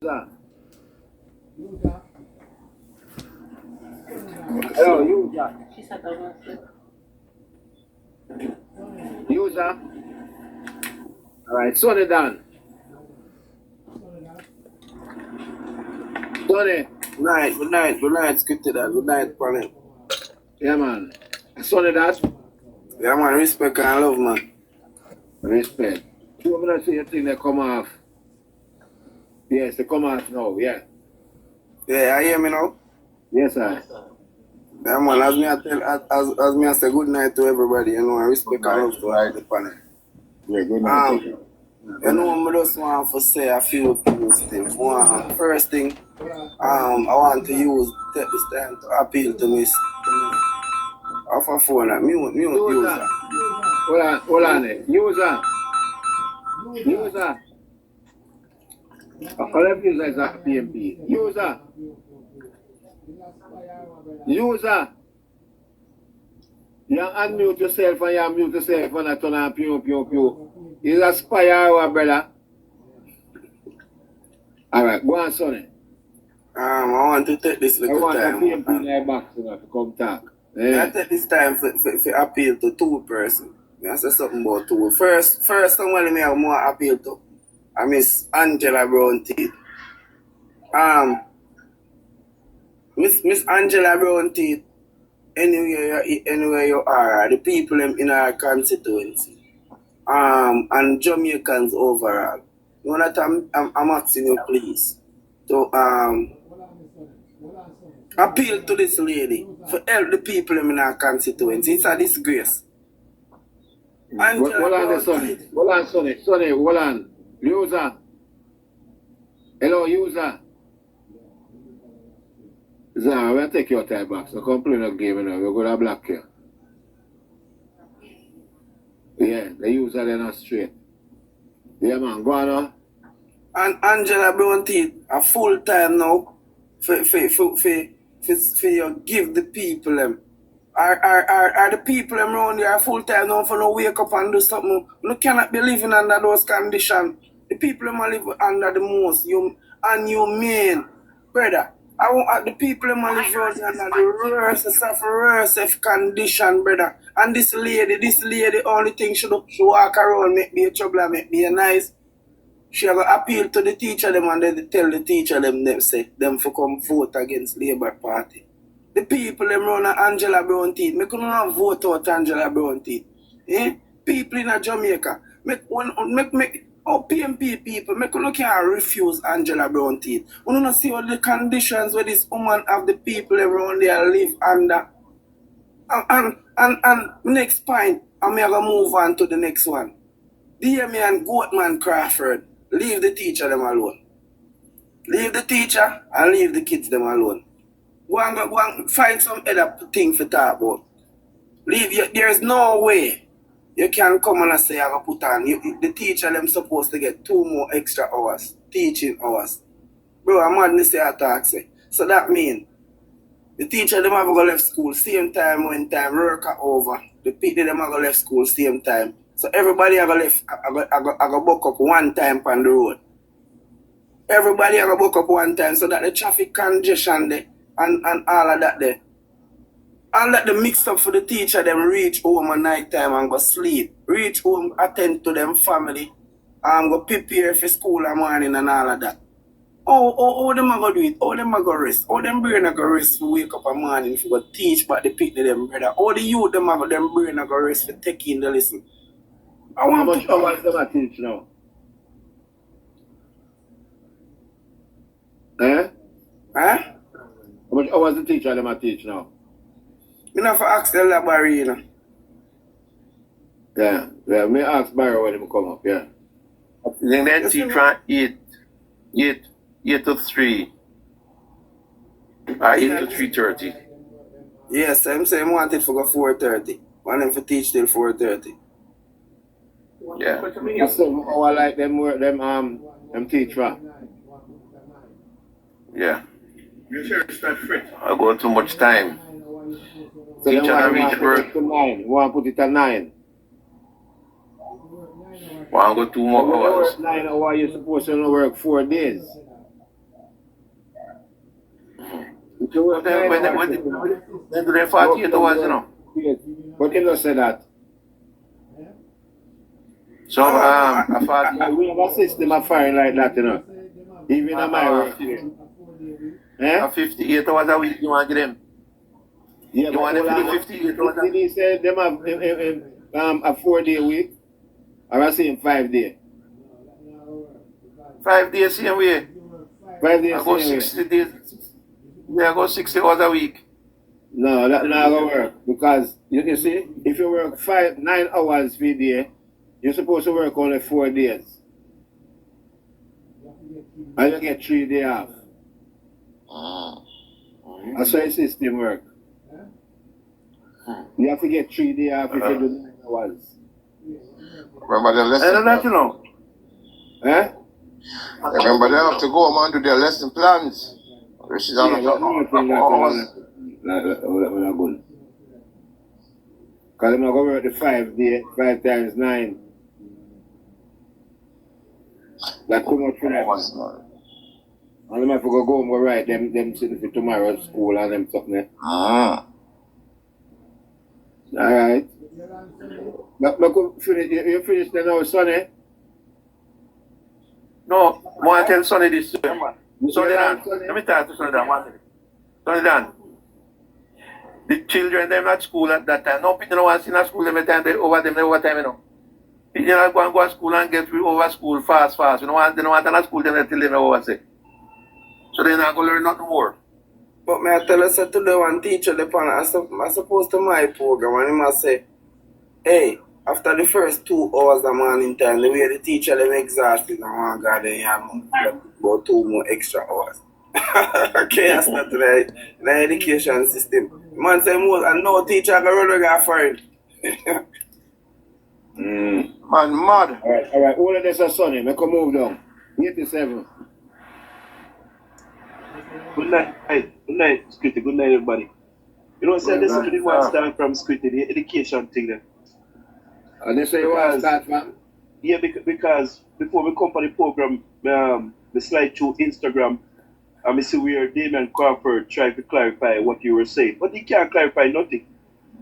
Hello, user. User. Alright, Sonny down. Sonny. Good night, scripted that. Good night, Planet. Yeah, man. Sonny that. Yeah, man, respect and love, man. Respect. You want me to see your thing that come off? Yes, they come off now, yeah. Yeah, I hear me now? Yes, sir. Yeah, man, as me I say good night to everybody, you know, and respect and love to all the panel. Yeah, good night. You know, I just want to say a few things. First thing, I want to take this time to appeal to Miss off a phone, mute user. Hold on there. User. I'll let you guys at PMP. User. You unmute yourself and you mute yourself and I turn on pew. Is a spy hour, brother? Alright, go on, Sonny. I want to take this little time. I want the PMP in their box to come talk. Yeah. I take this time for appeal to two persons. I say something about two. First someone me have more appeal to. I Miss Angela Brown Teeth. Miss Angela Brown Teeth, anywhere you are, the people in our constituency, and Jamaicans overall. You know that I'm asking you please to appeal to this lady for help the people in our constituency. It's a disgrace. Hold on, Sonny. Hold on. User. Hello, user. Zara, we'll take your time back. So come play the game now. We're going to block you. Yeah, the user they're not straight. Yeah, man, go on now. And Angela Brown Teeth, a full time now for you give the people them. Are the people them around there full time now for no wake up and do something? You cannot be living under those conditions. The people them live under the most inhumane, brother. I want the people them live under the worst condition, brother. And this lady, only thing she walk around, make me a trouble, make me a nice. She have appeal to the teacher them and they tell the teacher them say them for come vote against Labour Party. The people them run Angela Brown Teeth. Me couldn't have vote out Angela Brown Teeth. People in Jamaica. PMP people, me can't refuse Angela Brown Teeth. We don't see all the conditions where this woman have the people around there live under. And next point, I'm gonna move on to the next one. Damion Goatman Crawford. Leave the teacher them alone. Leave the teacher and leave the kids them alone. Go and find some other thing to talk about. There's no way you can come and say I'm gonna put on. The teacher them supposed to get 2 more extra hours, teaching hours. Bro, I'm mad to say I talk say. So that means the teacher them have to go left school same time when time work are over. The people them have to go left school same time. So everybody have to book up one time on the road. Everybody have to book up one time so that the traffic congestion there and all of that there. And let the mix up for the teacher them reach home at night time and go sleep. Reach home, attend to them family, and go prepare for school in the morning and all of that. How them are going to do it? How them are going to rest? How them brain are going to rest to wake up in the morning if you go teach but the people them brother? How the youth them are them brain are going to rest for taking the lesson? How much hours them I teach now? How much hours the teacher them I teach now? I have to ask them that Barry, you know. Yeah, me ask Barry when him come up, yeah. Then that teach from 8 to 3. 8 to 3:30. Yes, I'm saying I want it for go 4:30. Want them to teach till 4:30. Yeah. So how I like them teach from? Yeah. I go too much time. So Teacher then reach work. to 9. You want to put it at 9? Want to go 2 more hours. 9 hours, you're supposed to work 4 days. If you work 9 When hours, they do their 48 hours, you know. yes. But he don't say that. So, a 40, We have a system of firing like that, you know. Even in my work here. Eh? a 58 hours a week, you want to get them. Yeah, You want them to do 58 hours a Did week. he say them have a 4-day week? Or I say 5 day? 5 days same way. 5 days I go same way. 60 days. Yeah, I go 60 hours a week. No, that not gonna work. Because you see, if you work 9 hours per day, you're supposed to work only 4 days. And you get 3 days off. That's how the system works. You have to get 3 days off if you do 9 hours. Remember the lesson? I don't know, you know. Eh? Remember they have to go home and do their lesson plans. Which is on Yeah, but no thing that we're good. Because I'm not going to work the 5 day, 5 times 9. That's too much for them. And them have to go home and write them sitting for tomorrow's school and them something. Alright. But finish, you finished the now, Sonny? No, I want to tell Sonny this. Sonny Dan, let me talk to Sonny Dan one minute. Sonny Dan, the children them at school at that time. No people don't want to see at school every time they overtime, you know. People don't go to school and get through over school fast. They don't want them at school them until they over say. So they're not going to learn nothing more. But may I tell us that today one teacher, I supposed to my program, and he must say, hey, after the first 2 hours of morning time, the way the teacher them exhausted, I want God they have about 2 more extra hours. Okay, that's not the education system. Man say more, and no teacher can run go for it. Man, mad. Alright. All of this are Sonny. Make a move down. 87. Good night, Squitty. Good night, everybody. You know, say this is the one start from Squitty, the education thing there. And they say you want to start from? Yeah, because before we come for the program, the slide through Instagram, I see where Damion Crawford tried to clarify what you were saying. But he can't clarify nothing.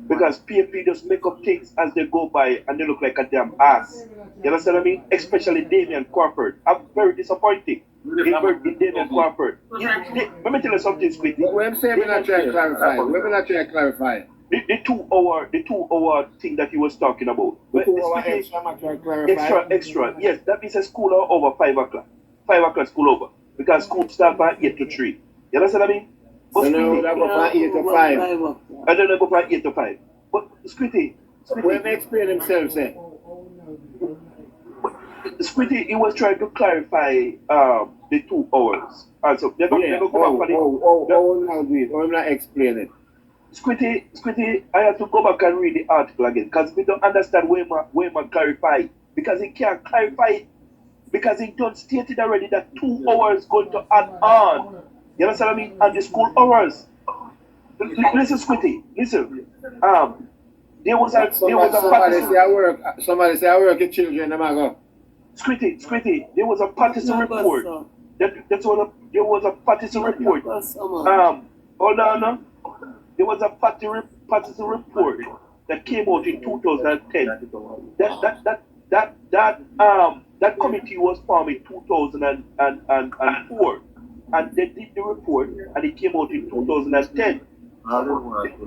Because PFP just make up things as they go by and they look like a damn ass. You understand what I mean? Especially Damion Crawford. I'm very disappointed in Damion Crawford. Let me tell you something, Squid. What I'm saying, we're not trying to clarify. The 2 hour thing that he was talking about. The 2 hour extra, I'm not trying to clarify. Extra. Yes, that means a school hour over 5 o'clock. 5 o'clock school over. Because school start by 8 to 3. You understand what I mean? But and then that go from 8 to 5. And then I go from 8 to 5. But Squitty. When they explain himself, say. Squitty, he was trying to clarify the 2 hours. Also, they're going to go back I'm not explaining. Squitty, I have to go back and read the article again because we don't understand where my clarify. Because he can't clarify it. Because he done stated already that 2 hours going to add on. You understand what I mean? And the school hours. Listen, Squitty, listen. Somebody say I work with children, I'm go. Squitty, there was a partisan report. There was a partisan report. Hold on. There was a partisan report that came out in 2010. That committee was formed in 2004. And they did the report and it came out in 2010.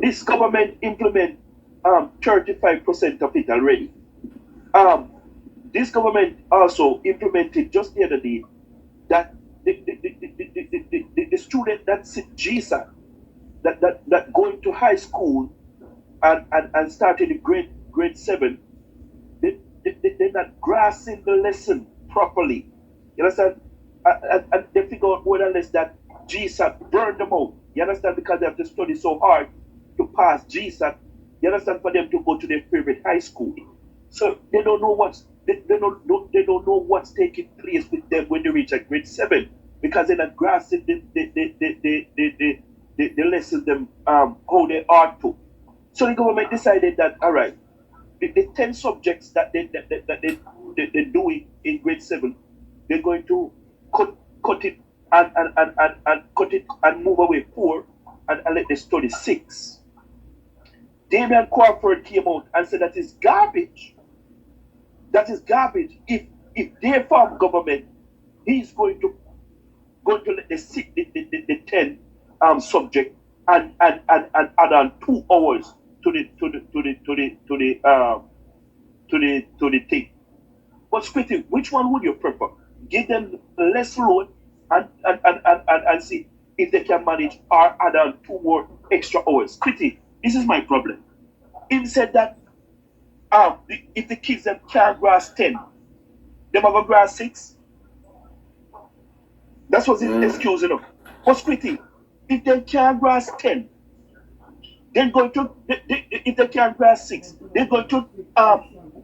This government implement 35% of it already. This government also implemented just the other day that the student that's GSAT that going to high school and started grade 7, they're not grasping the lesson properly. You understand? And they figure out more or less that GSAT burned them out. You understand? Because they have to study so hard to pass GSAT. You understand? For them to go to their favorite high school. So they don't know they don't know what's taking place with them when they reach grade 7 because they're not grasping the lesson them how they are to. So the government decided that all right, the 10 subjects that they do in grade 7, they're going to cut it and cut it and move away 4 the study 6. Damion Crawford came out and said that is garbage. That is garbage. If they form government, he's going to let the 10 subject and add on 2 hours to the thing. But Squitty, which one would you prefer? Give them less load and see if they can manage or add on 2 more extra hours. Squitty, this is my problem. He said that if the kids them can't grasp 10, them have a grasp 6. That's what's his excuse, you know. But Squitty, if they can't grasp 10, they're going to if they can't grasp 6, they're going to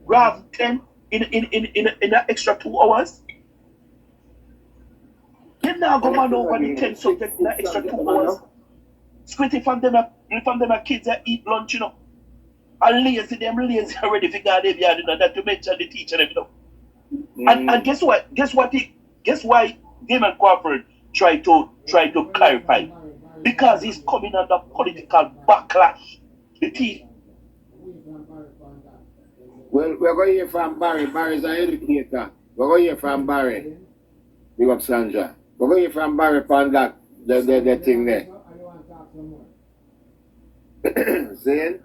grasp 10 in an extra 2 hours. They're not going over the 10 subjects in an extra 2 hours. Squitty, from them kids that eat lunch, you know. And lazy already figure out if you know, not to mention the teacher, you know. And guess what? Guess why Damion Crawford tried to clarify? Because he's coming under political backlash. The teeth. Well, we're going to hear from Barry. Barry's an educator. We're going to hear from Barry. Big up Sandra. We're going to hear from Barry on that, the thing there. Saying?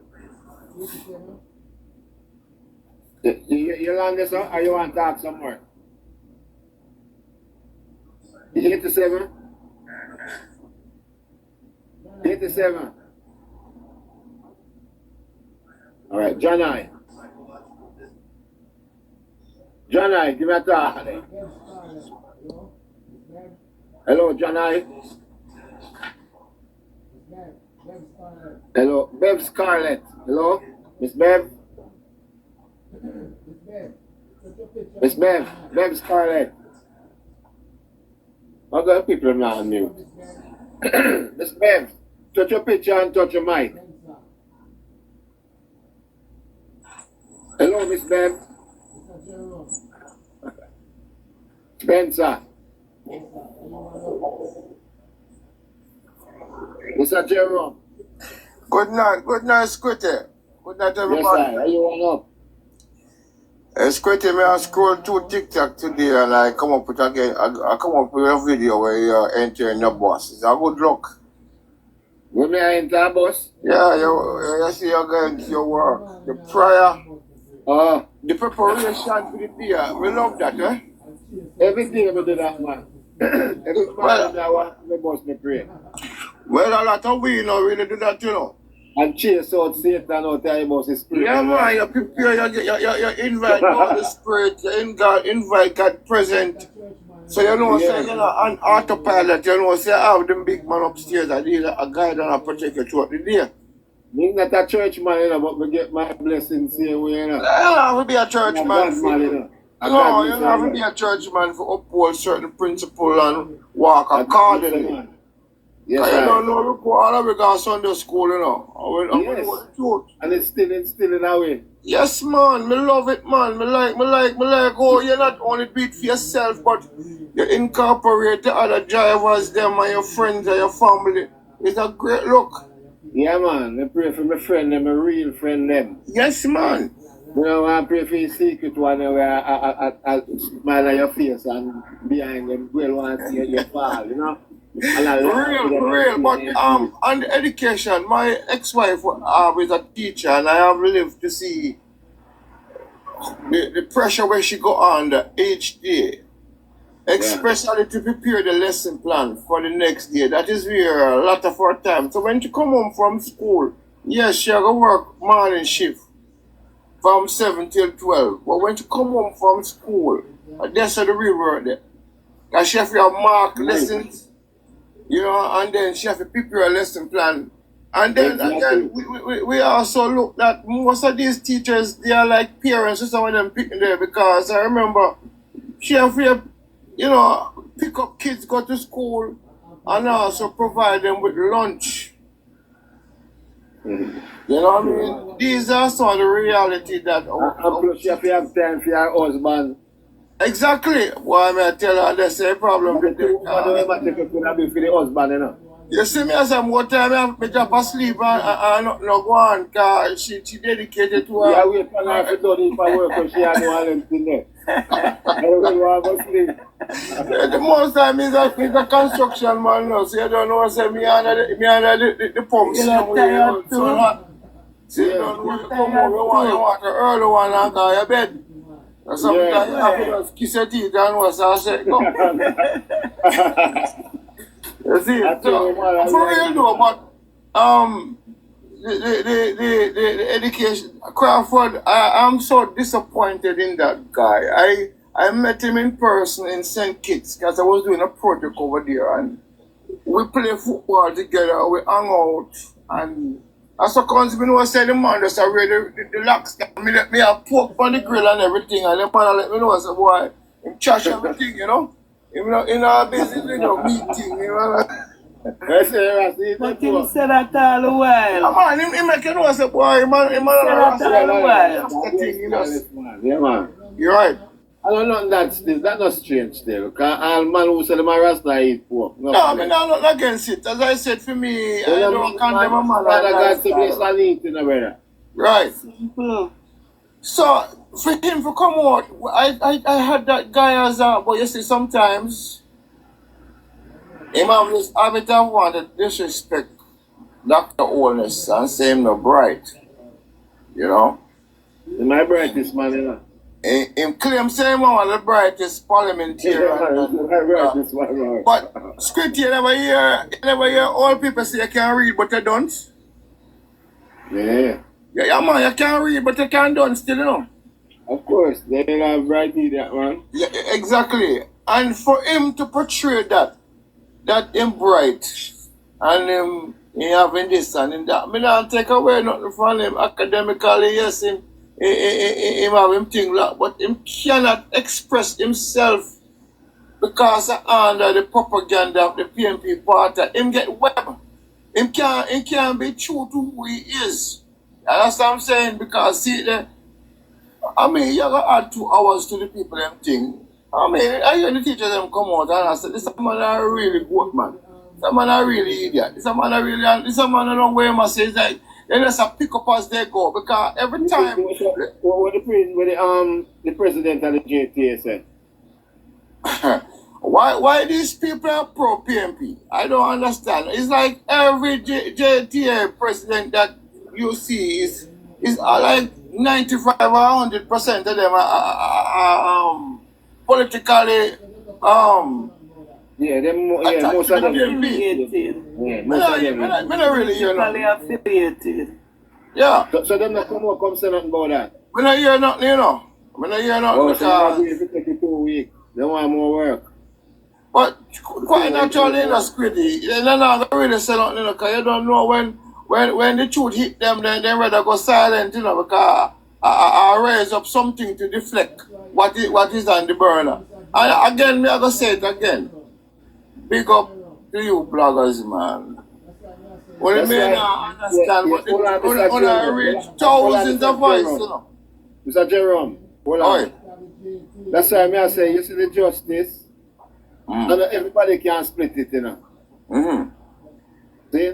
You learn this or you want to talk some more? 87? 87. All right, John I. Give me a talk. Hello, John I. Hello, Bev Scarlett. Hello, Miss Bev. Miss Bev Scarlett. Other people are not on mute. Miss Bev, touch your picture and touch your mic. Hello, Miss Bev. Spencer. Mr. Jerome. Good night, Squitty. Good night, everybody. Yes, sir. Are you on up? Squitty, I scroll through TikTok today and I come up with a video where you're entering your bus. It's a good look. When may I enter a bus? Yeah, you see you're going to your work. The prayer, the preparation for the prayer. We love that, eh? Everything about that, man. Every man that want the bus to pray. Well, a lot of we don't really do that, you know. And chase out Satan out there about his spirit. Yeah, man, you prepare, you invite God the Spirit, you invite God present. So you know, say, you know, on autopilot, you know, say, I have them big man upstairs, I need a guide and I protect you throughout the day. Me not a church man, you know, but we get my blessings same way, you know. You don't have to be a church man. You know. No, you don't have to be a church man for uphold certain principle and walk accordingly. Yes, you don't know, look, all of we got Sunday school, you know. Yes. And it's still in a way. Yes, man, me love it, man. Me like, oh, you not only do it for yourself, but you incorporate the other drivers, them and your friends and your family. It's a great look. Yeah, man. I pray for my friend, them, a real friend, them. Yes, man. You know, I pray for your secret one where I smile on your face and behind them, well, want to see you fall, you know. For real. But on the education, my ex-wife is a teacher, and I have lived to see the pressure where she go under each day, especially to prepare the lesson plan for the next day. That is where a lot of her time. So when she come home from school, yes, she go work morning shift from 7 till 12. But when she come home from school, that's the real work there. And she have to mark lessons. You know, and then she have to prepare a lesson plan. And then again, we also look at most of these teachers, they are like parents, so some of them picking there, because I remember she have to, you know, pick up kids, go to school, and also provide them with lunch. You know what I mean? These are some of the reality that... And plus you have to have time for your husband. Exactly. Why may I tell her that's a problem with the husband, you know. You see me as I'm one time I drop asleep and not go on because she dedicated to her. Yeah, wait for her to do the work because she had no talent in there. Everybody want to sleep. The most time is a construction man now, so you don't know, say me under the pump. You know, tired too. So hot. So you don't know, you come home, you want the early one and go to your bed. And sometimes you have to just kiss your teeth and what's I say, go. You see, so, for real though, but the education, Crawford, I'm so disappointed in that guy. I met him in person in St. Kitts because I was doing a project over there and we play football together, we hang out and as a consequence, I said the man just already the locks me a pork on the grill and everything and the man let me know I said boy, him trash everything, you know. Him in our business, meeting, you know. But he said that all the while. Man, he make you know, I said, boy, he man, Said that all the while. Yeah, man. You're right. I don't know that's not strange still. Because all man who say them a Rasta eat pork. No, I mean, I'm not against it. As I said, for me, I don't condemn a man. Father God to bless and eat, you know, brother. Right. Simple. So, for him to come out, I had that guy as a, but you see, sometimes, him have this habit of want to disrespect Dr. Oldness and say him no bright. You know? He's my brightest man, you know. Him claim say him one of the brightest parliamentarian. But script you never hear all people say you can't read but you don't. Yeah. Yeah, man, you can't read but you can't done still, you know. Of course, they have bright idiot, man. Yeah, exactly. And for him to portray that him bright and him he having this and him that, me not take away nothing from him academically, yes, him have him thing like, but him cannot express himself because under the propaganda of the PNP party. Him get web. Him can't be true to who he is. And that's what I'm saying because see I mean you gotta add 2 hours to the people them thing. I mean I hear the teachers them come out and I said this man a really good man. This man a really idiot. This man I don't wear my say like they just pick up as they go because every time What the president of the JTA said? why these people are pro PNP? I don't understand. It's like every JTA president that you see is like 95 or 100% of them are politically most of them. Affiliated. Yeah, most of them. I don't really hear Politically nothing. affiliated. Yeah. So them not come say nothing about that. I don't hear nothing, you know. I don't hear nothing Oh, so because they take it 2 weeks. They want more work. but quite naturally in the squiddy, they're not really say nothing, you know, because you don't know when the truth hit them, then they rather go silent, you know, because I raise up something to deflect what is on the burner. And again, me I go say it again. Big up to you bloggers, man. What you may not understand, but when I reach thousands of voices, you know. Mr. Jerome, hold on. Oi. That's why I say, you see the justice, and everybody can split it, you know. Mm-hmm. See?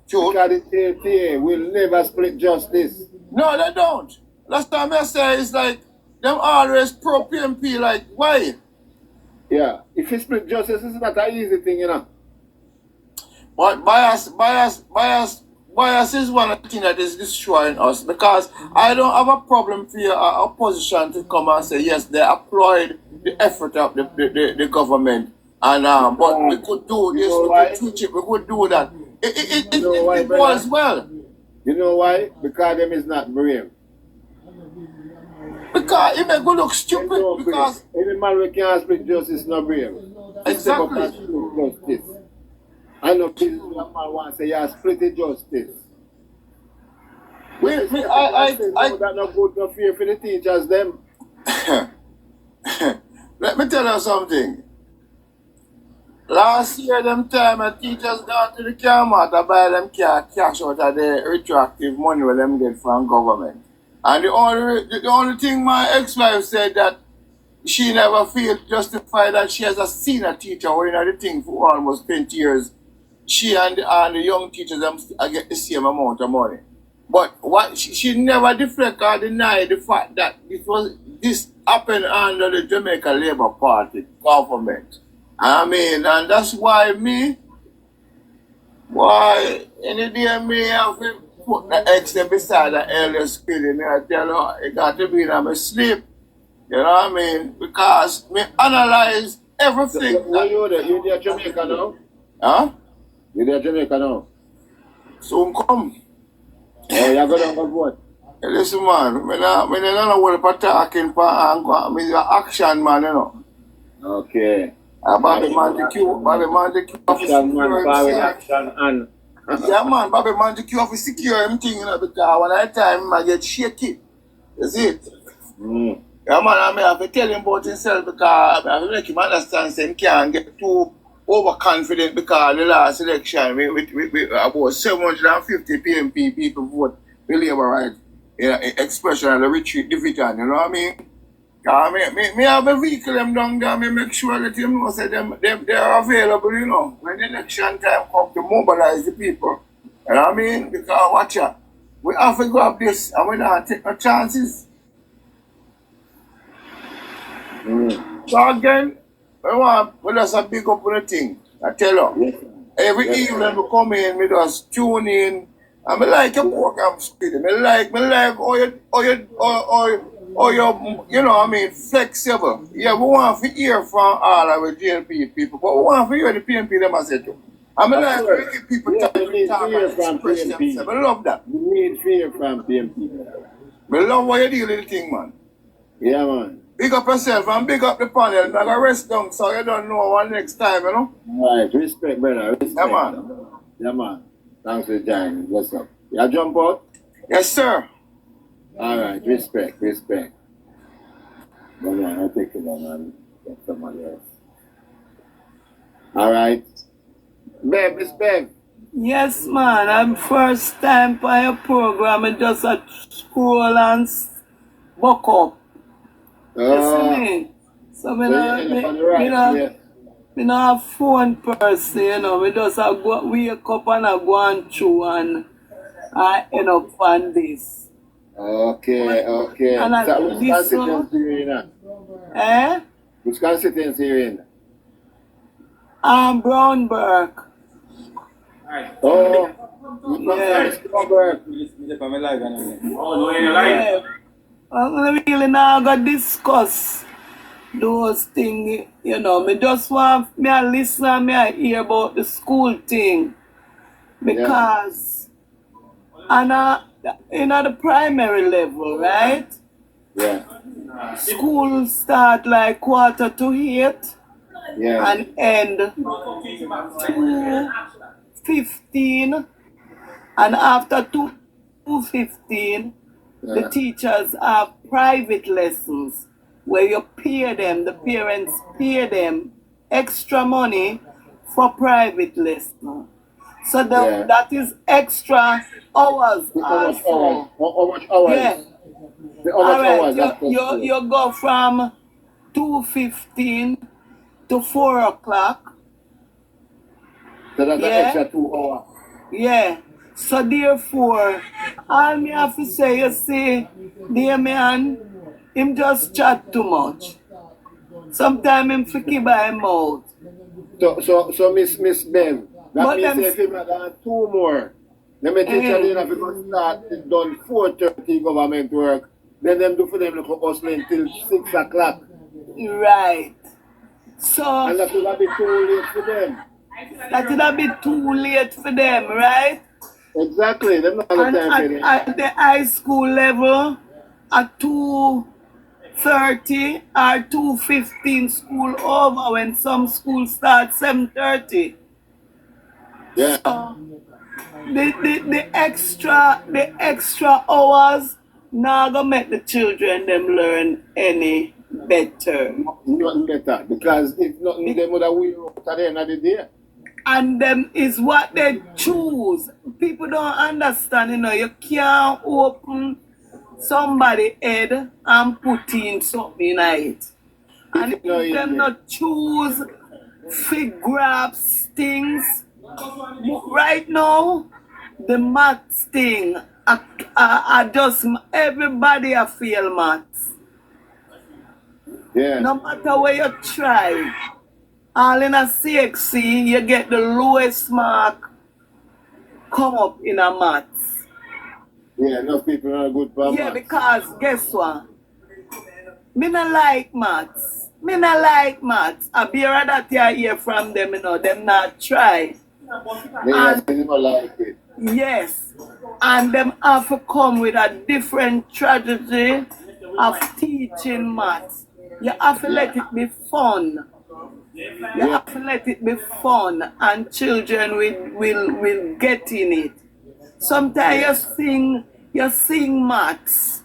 True. Because the JTA will never split justice. No, they don't. Last time I say it's like them always pro PMP, like why? Yeah. If you split justice, it's not an easy thing, you know. But bias is one of the things that is destroying us because I don't have a problem for your opposition to come and say yes, they applaud the effort of the government and but we could do this, we could teach it, we could do that. It was well. You know why? Because them is not brave. Because it may go look stupid because any man who can't split justice is not brave. exactly. Justice. I know people man want to say, yeah, split the justice. I that not good no fear for the teachers, them. Let me tell you something. Last year, them time, the teachers gone to the camera to buy them cash out of the retroactive money where them get from government. And the only thing my ex-wife said that she never feel justified that she has a senior teacher or the thing for almost 20 years she and the young teachers I get the same amount of money. But what she never deflect or deny the fact that this happened under the Jamaica Labour Party government. I mean, and that's why any day me have to put the eggs there beside the earlier screen, I tell her it got to be in my sleep. You know what I mean? Because me analyze everything. Where you there? You there Jamaica now? Huh? You there Jamaica now? Soon come. Oh, you go down for vote? Hey, listen, man, I don't know what for talking for I'm an action man, you know. Okay. Bobby Montague Action man, power action and... yeah, man, Bobby Montague have to secure him thing, you know, because when I time I get shaky. That's it. Yeah, man, I have to tell him about himself because I have to make him understand that he can't get too overconfident because the last election, we about 750 PMP people vote for Labour right, expression of the retreat division, you know what I mean? Me have a vehicle them down there, me make sure that you know say they are available, you know, when the election time comes to mobilize the people. You know what I mean? Because watch out, we have to grab this and we don't take no chances. So again, we just a big up on the thing. I tell you. Every evening we come in, we just tune in. And I like your program speed. I like you know what I mean, flexible. Yeah, we want to hear from all our JLP people, but we want to hear the PMP them as it too. I mean, like to give people time to talk and express themselves. I love that. We need fear from PMP. I love what you deal with the thing, man. Yeah, man. Big up yourself and big up the panel. I'm going to rest down so you don't know what next time, you know? Alright, respect, brother. Respect. Yeah, man. Yeah, man. Thanks for joining. What's up? You jump out? Yes, sir. Alright, respect. No, man, I'll take it on and get somebody else. Alright. Babe, respect. Yes, man. I'm first time for your program. I just a scroll and buck up. You see me? So me not a phone person, you know. Me just a go wake up and I go on through and I end up on this. Okay. And So which constituency you in? Eh? Which constituency you in? Brownberg. Oh, Yeah. Brownberg. I'm really not gonna discuss those things, you know. Me just want me a listen and me a hear about the school thing. Because in the primary level, right? Yeah. School start like 7:45 Yeah. and end 2:15, and after 2:15 the teachers have private lessons where you pay them, the parents pay them extra money for private lessons. So that is extra hours How much also. hours? How much hours? Yeah. How much hours? Alright, you go from 2:15 to 4 o'clock. So that's an Yeah. extra 2 hours. Yeah. So therefore, all me have to say, you see, Damian, him just chat too much. Sometimes him freaky by him mouth. So Miss Bev, that But means them- if him had 2 more, then my teacher didn't have to start it done 4:30 government work. Then them do for them look hustling till 6 o'clock. Right. So And that would be too late for them. that would have been too late for them, right? Exactly. Them not the And time for them. at the high school level, at 2:30 or 2:15 school over when some schools start 7:30. Yeah. So the extra hours now gonna make the children them learn any better. Nothing better. Because if nothing, them would have win out at the end of the day. And them is what they choose. People don't understand, you know, you can't open somebody's head and put in something in it. And If you know if them it, not choose fig grabs things, Right now, the maths thing, I just, everybody I feel maths. Yeah. No matter where you try, all in a CXC, you get the lowest mark come up in a maths. Yeah, enough people are good for Yeah, maths. because guess what? Me not like maths. Me not like maths. I be rather to hear from them, them not try. Yeah, And they don't like it. yes, and them have to come with a different strategy of teaching maths. You have to let it be fun. You have to let it be fun, and children will get in it. Sometimes you sing maths,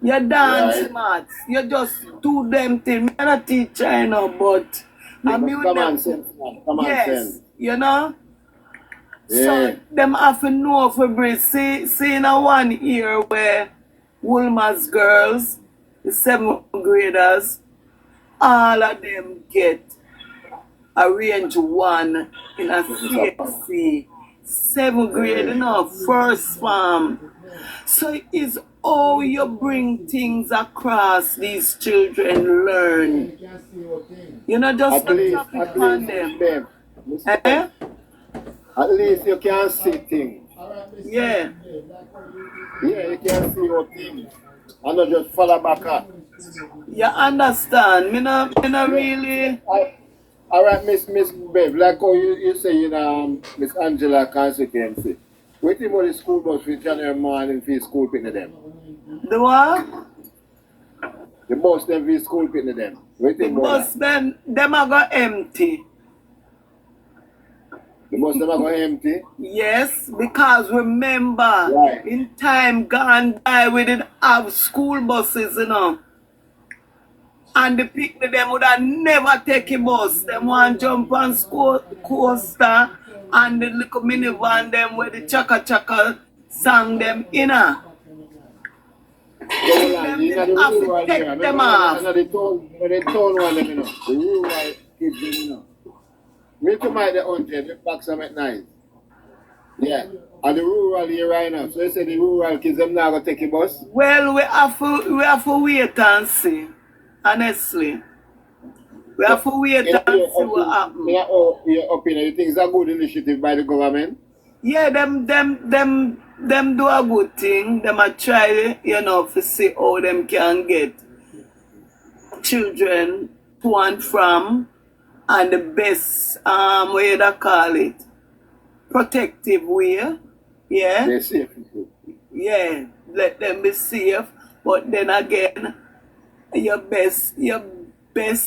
you dance Right. maths, you just do them things. I'm not a teacher, but I mean, Common sense, man. Common yes, sense. Yeah. Yeah. So them have to know for breathe. See in a one year where Woolmer's girls, the 7th graders, all of them get a range 1 in a CXC. 7th grade, first farm. So it's how you bring things across these children learn. Just At least, drop it on them. babe, Eh? at least you can see things. Yeah. Yeah, you can see your things. And not just follow back up. You understand? Me no really. All right, Miss Bev, like how you say, Miss Angela Constituency. Wait till the school bus for January morning for school picking them. The what? The bus them for school picking them. Wait The till bus them are go empty. The bus them are going empty. Yes, because remember, Right. in time gone by, we didn't have school buses, And the picnic them would have never take a bus. Them want jump on school coaster and the little minivan them where the chaka chaka sang them inna. Them didn't have to take them off. The town one them, The rural kids them, Me to my the 100, the packs them at night. Yeah. And the rural here right now. So you say the rural kids them not gonna take a bus? Well, we have to wait and see. Honestly. We have to wait and see what happens. Your opinion, you think it's a good initiative by the government? Yeah, them do a good thing. Them a try, to see how them can get children to and from, and the best, what you call it, protective way. Yeah. They're safe. Yeah, let them be safe. But then again, your best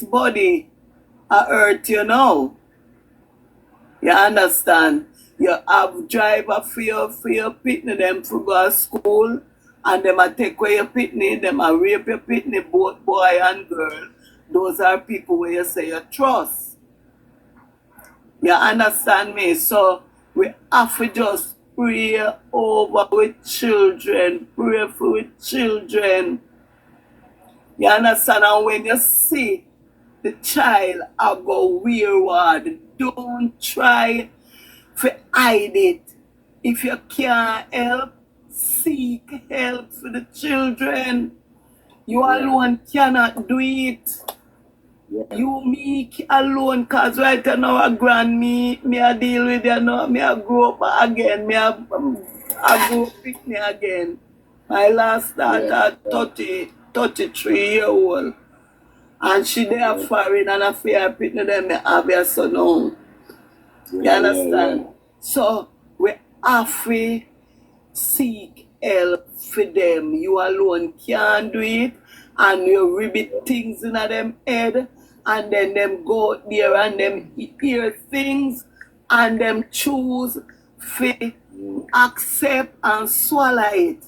body hurt, You understand? You have driver for your pitney them to go to school, and them a take away your pitney, them a rape your pitney, both boy and girl. Those are people where you say you trust. You understand me? So we have to just pray over with children, pray for with children. You understand? And when you see the child I go wayward, don't try to hide it. If you can't help, seek help for the children. You alone cannot do it. Yeah. You me alone, cause right now I me I deal with you now. Me I grow up again. I grow up with me again. My last daughter, 33-year-old. And she there foreign and I fear pitney them me have your son now. You understand? So we have to seek help for them. You alone can't do it, and you ribbit things in them head, and then them go out there and them hear things, and them choose to accept and swallow it.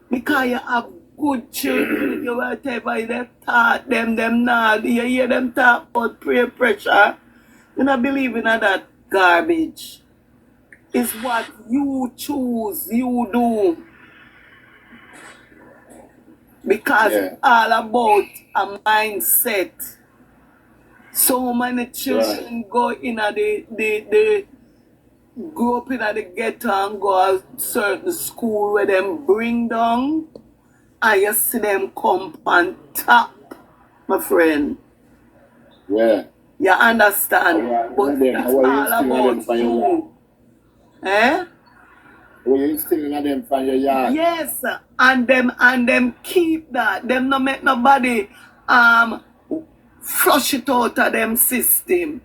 Because you have good children, you whatever you taught them not. You hear them talk about peer pressure. You not believe in that garbage. It's what you choose, you do. Because it's all about a mindset. So many children go in at the grow up in the ghetto and go a certain school where them bring down and you see them come on top, my friend. Yeah. You understand? But it's all about you. Eh? Well, you instilling at them from your yard. Yes, and them keep that. Them no make nobody flush it out of them system.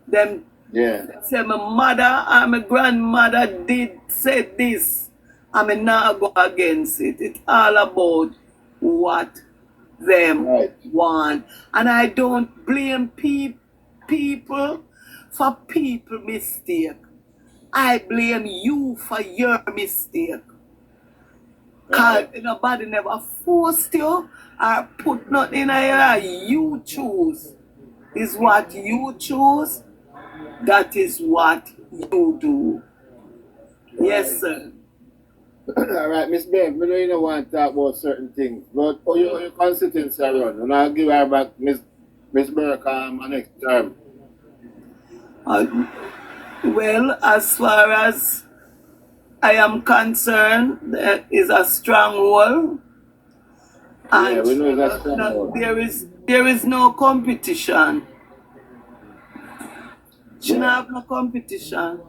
Them say my mother and my grandmother did say this. I mean not go against it. It's all about what them want. And I don't blame people for people mistake. I blame you for your mistake. Because nobody never forced you or put nothing in your. You choose. Is what you choose. That is what you do. Yes, sir. All right, Miss Bev, I know you don't want to talk about certain things, but your constituency around, and I'll give her back Miss Burke my next term. Well, as far as I am concerned, there is a stronghold. And we know that's stronghold. There is no competition. Shouldn't have no competition.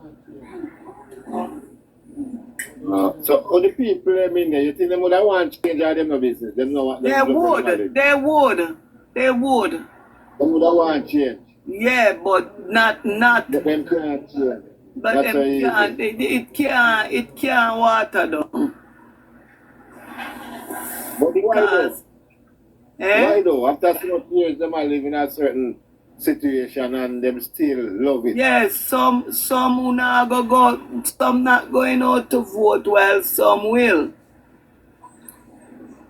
So all the people I mean there, you think them would want to change all them no business? Them no want They would. They would want change. Yeah, but not. But them can't change. But That's them can't. It can't water down. But Because, why though? After so much years, them are living in a certain situation and them still love it. yes, some who not go, some not going out to vote, while some will.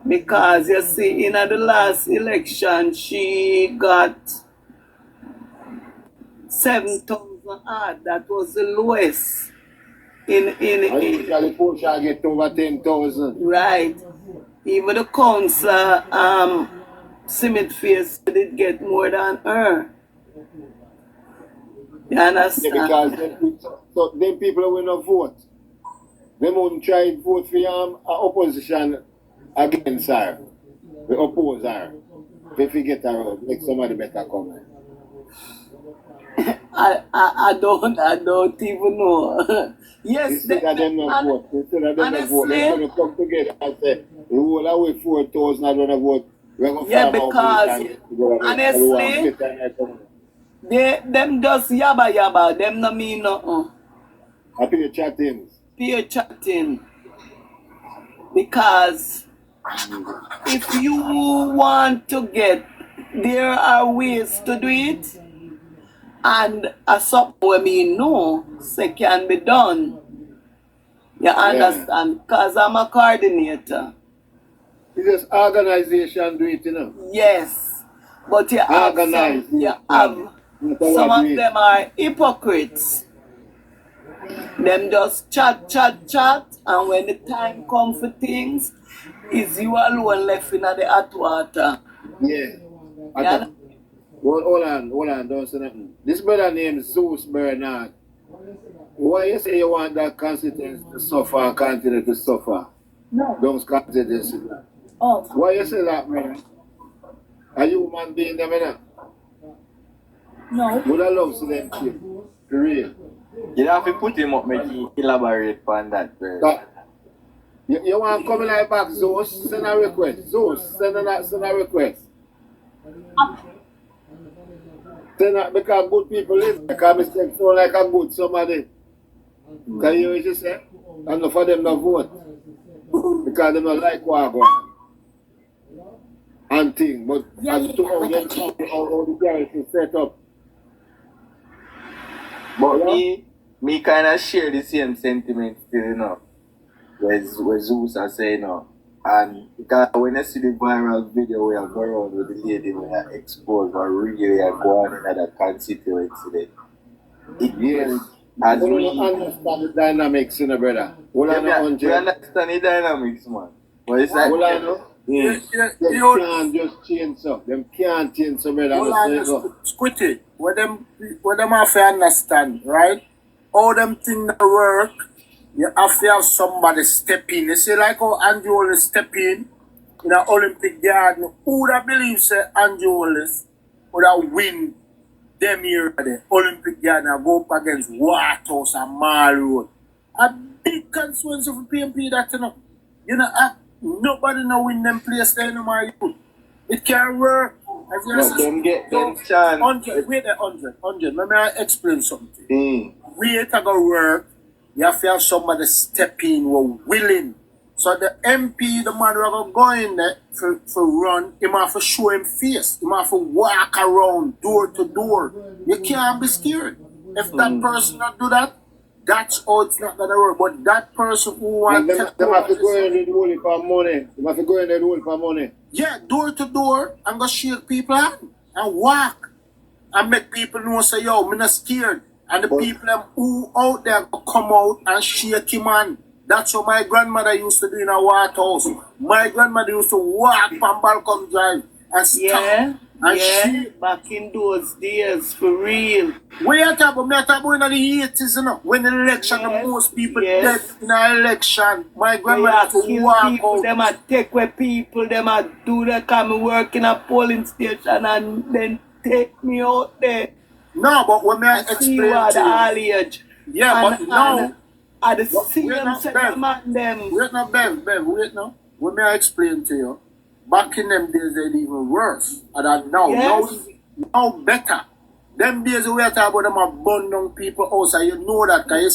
Because you see, in the last election, she got 7,000 odd. That was the lowest. And usually Portia get over 10,000. Right. Even the councillor, Simit Face did get more than her. You understand? Yeah, because them people will not vote. They won't try to vote for opposition against her. They oppose her. If you get her out, make somebody better come. I don't even know. Yes, Instead of them not vote. Instead of them not vote, they're going to come together and say, we roll away 4,000 and don't vote. Yeah, because honestly, them just yabba. Them no mean nothing. I pay chatting. Peer chatting. Because if you want to get, there are ways to do it. And something we mean no, say can be done. You understand? Because I'm a coordinator. It's just organization do it, you know. Yes. But you have some of them are hypocrites. Them just chat, and when the time comes for things, is you alone left in the hot water. Yeah. Hold on, don't say nothing. This brother named Zeus Bernard. Why you say you want that constituency to suffer and continue to suffer? No. Those constituencies. Oh. Why you say that, man? Are you human being them, innit? No. Would I love to them kill? For real. You have to put him up, make him elaborate on that, bro. You want to come in like back, Zeus? Send a request. Zeus, send a request. Send a, because good people live. Because mistake sound like a good somebody. Can you hear what you say? And not for them to vote. Because they don't like what I go on. And thing. But as to how them how the guys is set up. But me kind of share the same sentiment still, you know. Where Zeus are saying, you know. And because when I see the viral video where I go around with the lady where I expose or really I go on in that constituency, Yes. As we don't understand the dynamics, you know, brother. We understand the dynamics, man. But it's like, Yeah. Them You can't just change so. Them can't change so, brother. hold I'm on, just saying, go. Squitty. What them have to understand, right? All them things that work, you have to have somebody step in. You see, like how Andrew Wallace step in an Olympic garden. Who would have believed say Andrew Wallace would have win them here at the Olympic garden and go up against Waterhouse and Mall Road? A big constituency for PMP that you know, nobody know win them place there no more. It can work. As you But them get them chance. 100, wait a 100. Let me explain something. We ain't gonna work. You have to have somebody step in who willing. So the MP, the man who are go in there for run, he have to show him face. He have to walk around door to door. You can't be scared. If that person not do that, that's how it's not gonna work. But that person who wants Them have to go in the rule for money. Them have to go in the rule for money. yeah, door to door, I'm gonna shake people hand and walk and make people know say, yo, me not scared. And the people them who out there go come out and shake him hand. That's what my grandmother used to do in a Waterhouse. My grandmother used to walk from Balcom Drive and stop and shake. Back in those days, for real. Where you talk about? Me talk about in the 80s, you know, when the election, the most people dead in an election. My grandmother used to walk people, out. them a take away people, them a do that come work in a polling station and then take me out there. No, but when I explain See what to all you. age. Yeah, but now. At the Wait same now, set man them. Wait now, Bev, wait now. When may I explain to you, back in them days they're even worse. And now better. Them days we are talking about them abandoned people outside. You know that, cause you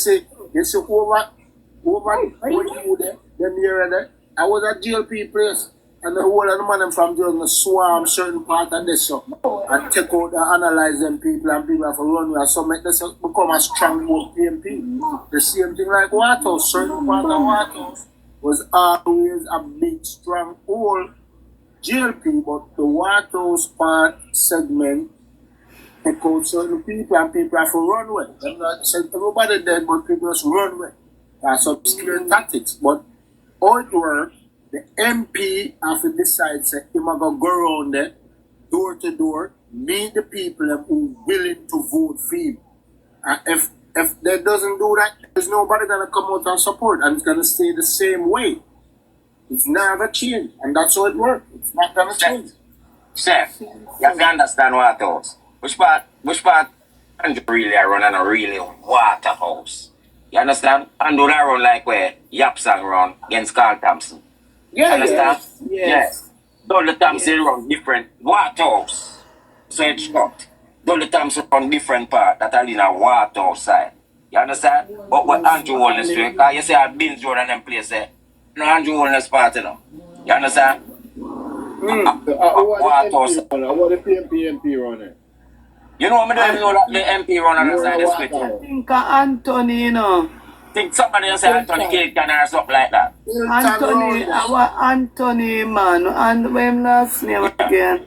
see over when you there, them here and there. I was at GLP place and the whole of the man from doing swarm certain part of this so and take out and analyze them people and people have to run with so make this become a stronghold PMP. The same thing like Waterhouse, certain part of Waterhouse was always a big stronghold GLP, but the Waterhouse part segment take out certain people and people have to run with. Them not say everybody dead but people just run with. That's some scary tactics. But how it works, the MP have to decide, say, him gonna go around there, door to door, meet the people who willing to vote for him. And if they doesn't do that, there's nobody gonna come out and support, and it's gonna stay the same way. It's never change, and that's how it works. It's not gonna change. Chef, you have to understand Waterhouse. Which part Andrew really are running a really Waterhouse? You understand? Andrew I run like where Yapsang run against Carl Thompson. Yeah, Understand? Yes. Donald Thompson run different Waterhouse. So it's not. Donald Thompson run different part that are in a Waterhouse side. You understand? But what Andrew Wallace do, because you say I binge road and them place there. No Andrew Wallace part, you know. You understand? Waterhouse. What the PMP running? You know, I don't even know that the MP run on the side of the split. I think Anthony, you know. Think somebody else say Anthony Kilton or something like that. Anthony, our Anthony, man. And when last name again?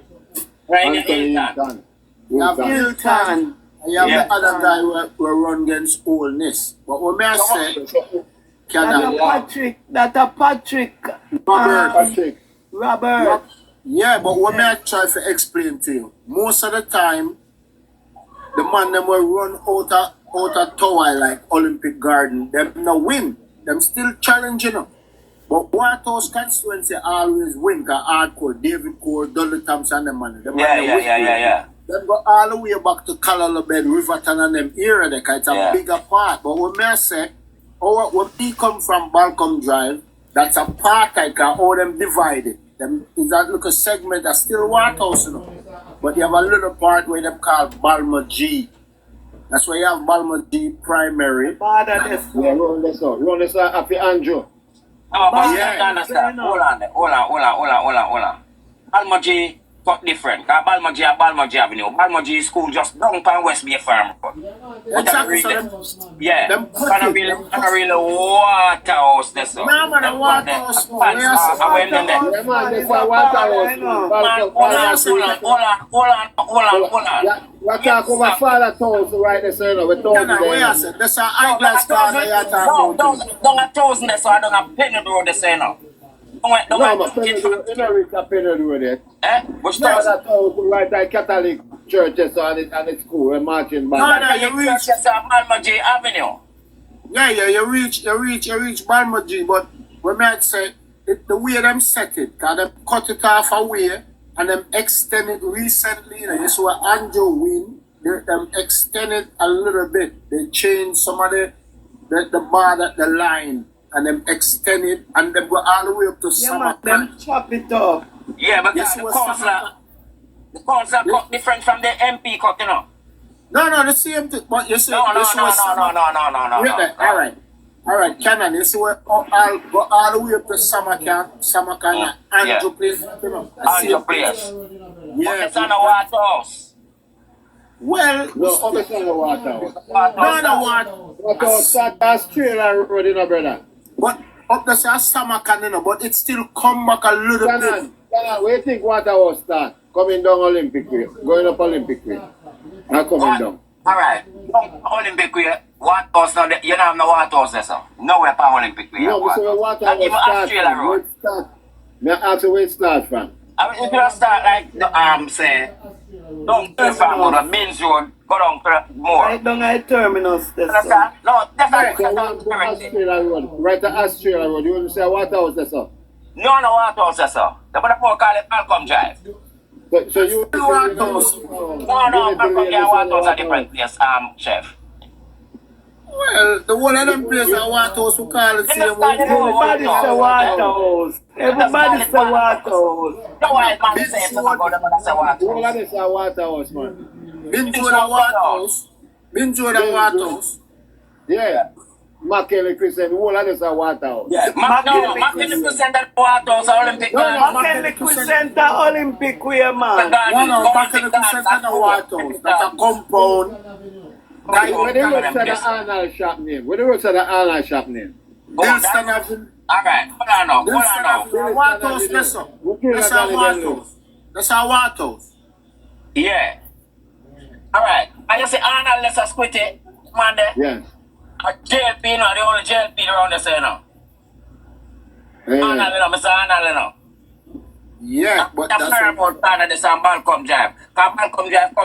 Right, Anthony Hilton. You have Hilton. You have the other guy who run against oldness. But what may I say, That's a Patrick. Robert. Yeah, but what may I try to explain to you? Most of the time, the man them will run out of tower like Olympic Garden. Them no win. Them still challenging them. But Waterhouse Constituency always win because hardcore, David Core, Dudley Thompson, them man. Yeah. Them go all the way back to Calalabed, Riverton and them area there, because it's a bigger part. But what may I say, when we come from Balcom Drive, that's a part I can all them divided. Them is that little segment that's still Waterhouse, you know. But you have a little part where them call Balma G. That's why you have Balma G primary. Run this out after Andrew. No, but you have to understand. Hold on. Balma G got different. Because Balma G Avenue. Balma G school just down pan West Bay Farm. Exactly. Yeah. Kind of really Waterhouse this one. No, man, Waterhouse. Hold on. We're talking about Father Tones right there, so you know, we're talking about that's an eyeglass card. Don't a thousand there, so I don't have penny road there, so you know. No, but Penny Road, you know, reach a Penny Road yet. Eh? Which No, town? that's how we write a Catholic churches and it's school, we're marching No, band. no, you reach. Just Malma J Avenue. Yeah, you reach Balmaji, but we might say the way them set it, cause them cut it off away and them extend it recently. You know, you saw Andrew win, them extend it a little bit. They change some of the bar that the line and them extend it and them go all the way up to Yeah, man, Samarkand. them chop it up. Yeah, but Yes, the it was councillor cut different from the MP cut, you know. No, the same thing. But you see, No. Wait there. All right, Canon, you see where I'll go all the way up to Samarkand and Andrew Place. You know, the On your same place. Yeah. But it's on the water house. Well, No, obviously on the water. no, what? Water start Australia road, you know, brother. But up there, Samarkand, you know, but it still come back a little bit. Canon, where do you think water was start? Coming down Olympic way, going up Olympic way, and coming down. Alright. Olympic way, water house now, you don't have no water house there, so. Nowhere for Olympic way. No, we say where water Not was even start Australia from. Where road. it start? May I ask you where it start from? I mean, if you start like, say, don't go from the Binns Road, go down to more. Right down at terminus. That's all. Understand? No, that's not So one go Australia road, right to Australia road, you want to say water house there, sir? No water house there, sir. They put a more call it Malcolm Drive. So you Water house. No, Malcolm Drive water house a different place, chef. Well, the one of them places I want us to call it same way. Everybody say water house. Everybody say water house. No why man say something about them and say water all of house. this are water house, man. Been to the water house. Yeah. Makeley Christian, all of this are water house. No, Mackenzie present that water house Olympic. Mackenzie Center Olympic way, man. No, back in the center of the water house. That's a compound. Where the road to the Arnold shop name? Where the road to the Arnold shop name? Dilston Avenue. Alright, hold on Dilston now. Avenue. Water house, that's all. That's our water house. That's our water house. Yeah. Alright. I just say Arnold, let's just quit it. Man, there. Yeah. JLP, you know, the only JLP around there, say, you know. Arnold, you know, Mr. Arnold, you know. Yeah, but That's that's not about Arnold, this and Malcolm Drive. Because Malcolm Drive go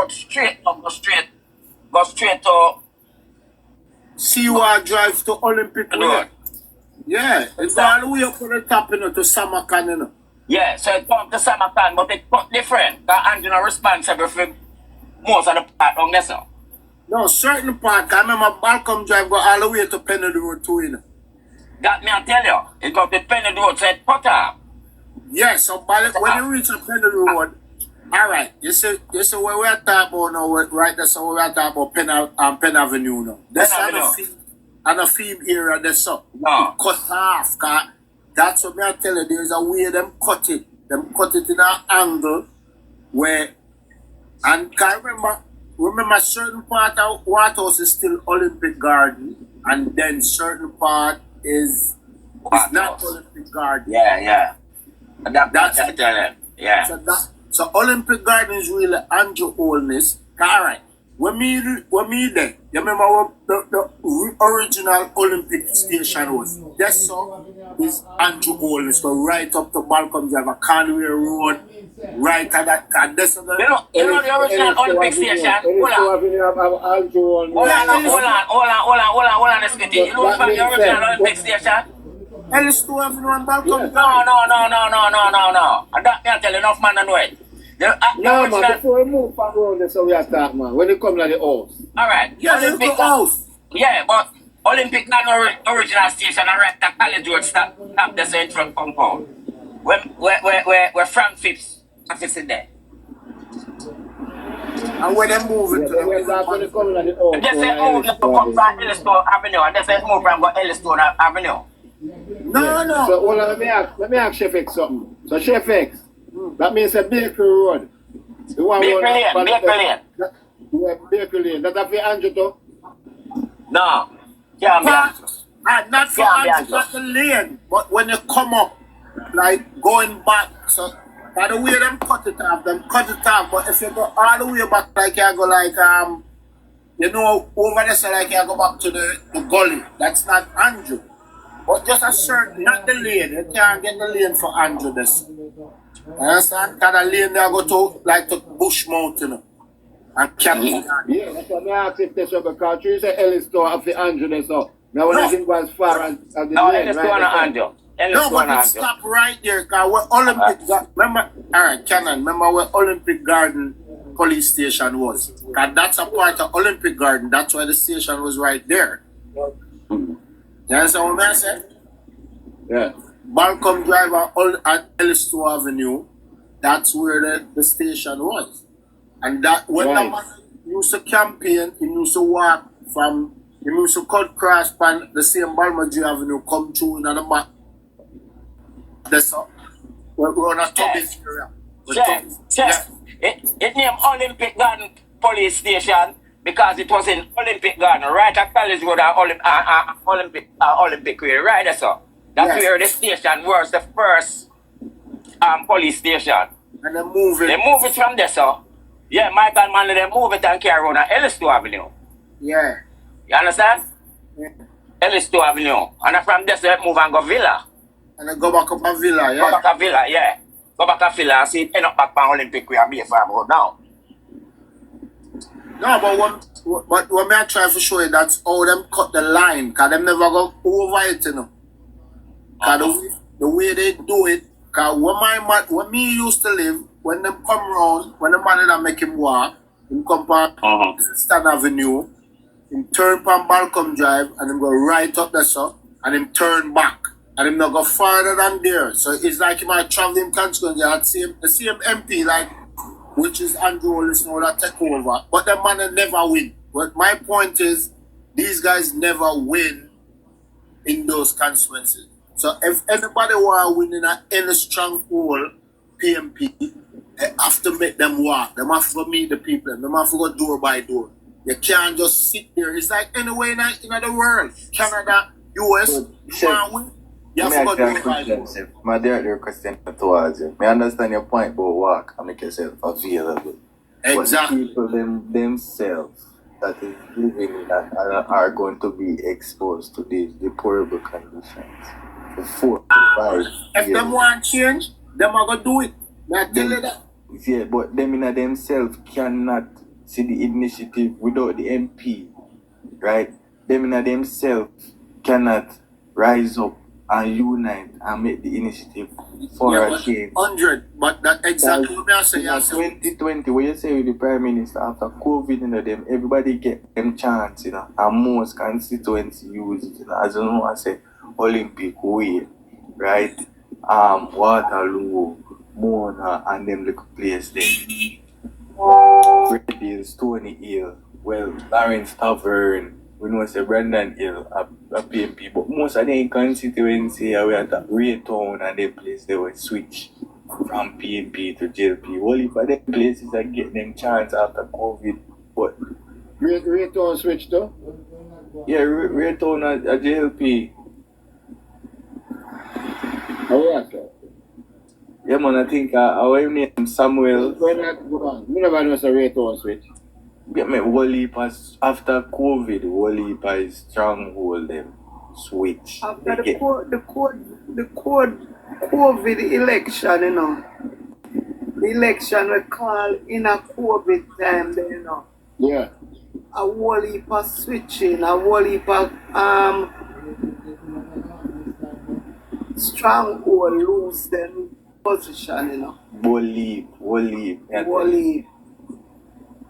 straight to see you are drive to Olympic the way. road. Yeah, it's all the way up to the top, you know, to Samarkand, you know. Yeah, so it come to Samarkand, but it cut different. Because Andrew is responsible for most of the part on there, so. No, certain part, I remember Malcolm Drive go all the way to Penny Road too, you know. That me I tell you, it got the Penny Road, so it cut off. Yeah, so when you reach the Penny Road, all right, you see where we're talking about now, right there, so we're talking about Penn Avenue now. That's on a field area, that's so. No. Cut off, cause that's what I tell you, there's a way them cut it. Them cut it in an angle where, and can remember certain part of Water House is still Olympic Garden, and then certain part is not Olympic Garden. Yeah. And that's I tell you. Yeah. So Olympic Garden is really Andrew Holness. Alright. When me there, you remember what the original Olympic station was? That's so is Andrew Holness. So right up to Malcolm Drive, Conway Road, right at that. And that's You know the original Olympic station? Hold on, let's get it. You know what's the original Olympic station? Ellis 2 Avenue and Malcolm Drive. No. And that can't tell enough man to know it. No, man, before we move from around there, so we are talking, man. When you come to the house. Alright. Yeah, there's the house. Yeah, but Olympic not original station and right at College Road stop the central compound. Where Frank Phipps office in there. And when they move into the When you come to the house. They say move to come from Elliston Avenue and they say move from Elliston Avenue. No. So hold on, let me ask Chef X something. So Chef X, that means a Bakery Road. The one Bakery Lane. Bakery Lane. That's a for Andrew too? No. Can't be Andrew. Not for Andrew, not the lane. But when you come up, like going back, so by the way them cut it off. But if you go all the way back, like you go like you know, over there, so like you go back to the gully. That's not Andrew. But just a certain, not the lane. You can't get the lane for Andrew this. You understand? Because the lane they go to like to Bush Mountain and Captain. Yeah, that's what I asked if this was because you say Ellis store of the Andrew there, so now when I think go as far as the No, lane, Ellis right? going to Andrew. No, but it stop right there because we're Olympic. Remember, alright, Canon, remember where Olympic Garden police station was? Because that's a part of Olympic Garden. That's why the station was right there. You understand what I said? Yeah. Balcom Drive at Ellis2 Avenue, that's where the station was. And that when the man used to campaign, he used to walk from, he used to cut cross pan the same Balmaji Avenue, come through in the back. That's all. We're on a Tommy's area. Chef, it named Olympic Garden Police Station because it was in Olympic Garden, right at College Road Olympic Way, right there, so. That's where the station was, the first police station. And they move it. They move it from there, so. Yeah, Michael Manley, they move it and carry on Ellis2 Avenue. Yeah. You understand? Yeah. Ellis2 Avenue. And from there, they move and go Villa. And then go back up a Villa, yeah? Go back to Villa, yeah. Go back to Villa and see it end up back on Olympic Way and be a farm road now. No, but what I try to show you, that's how them cut the line, because them never go over it, you know. Because the way they do it, because when me used to live, when them come round, when the man that make him walk, him come from Stan Avenue, him turn from Balcom Drive, and him go right up there, so, and him turn back. And him not go farther than there. So it's like he might travel him Constituency at the same MP, like, which is Andrew Hollis now that take over. But the man never win. But my point is, these guys never win in those constituencies. So if anybody want to win in any stronghold PMP, they have to make them walk. They have to meet the people. They have to go door by door. You can't just sit there. It's like anywhere in the world. Canada, US, you want to win. You have to go door by door. My direct question towards you. I understand your point about work and make yourself available. Exactly. But the people themselves that is living in that are going to be exposed to these deplorable conditions for 4 to 5 years. If them want change, them are going to do it. I tell you that. Yeah, but them in themselves cannot see the initiative without the MP, right? Them in themselves cannot rise up and unite and make the initiative for a change. 100, but that exactly what I say. 2020, when you say with the Prime Minister after COVID, you know, them everybody get them chance, you know, and most constituency use it, you know, as you know, I say Olympic Way, right? Waterloo, Mona, and them little place there. Red Hill, Stony Hill, well, Lawrence Tavern. We know say Brandon Hill a PMP, but most of the constituency are at Raytown and the place they will switch from PMP to JLP. Only for them places that get them chance after COVID. But Raytown switch though? Yeah, Raytown at JLP. Oh yeah, sir. Yeah man, I think our name Samuel. We never know it's a Raytown switch. Yeah, me Walipa after COVID, Walipa is stronghold them switch. After the COVID election, you know. The election we call in a COVID time, you know. Yeah. A Walipa switching, a Walipa stronghold lose them position, you know. Waleep.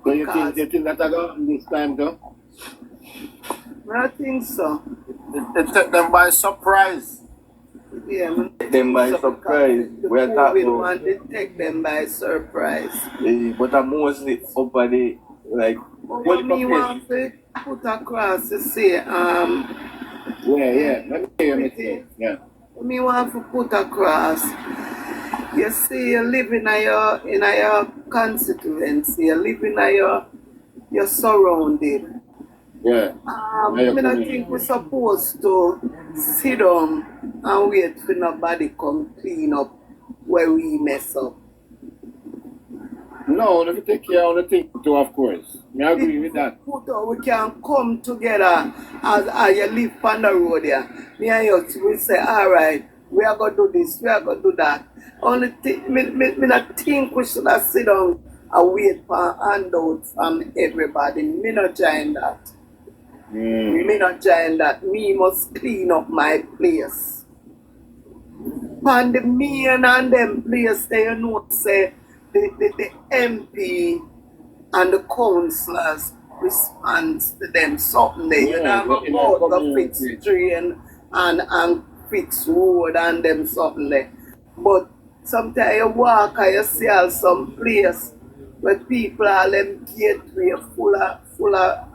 So you think that I go this time though? I think so. They took them by surprise. Yeah, man. Them by surprise. We are talking about they take them by surprise. But I'm mostly up at the like what me want to put across to say Yeah. Let me hear me. Yeah. What me want to put across. You see, you live in your constituency, you live in your surrounding. Yeah. I don't think we're supposed to sit down and wait for nobody come clean up where we mess up. No, No, let me take care of the thing too, of course. I agree with that. We can come together as you live on the road here. Me and you we say, all right, we are going to do this, we are going to do that. Only thing, me not think we should have sit down and wait for a handout from everybody. Me not join that. Me not join that. Me must clean up my place. And the men and them place, they you know, say, the MP and the councillors respond to them something there. You know, about the fix drain and fix road and them something there. But sometimes you walk and you see some place where people are them gateway full of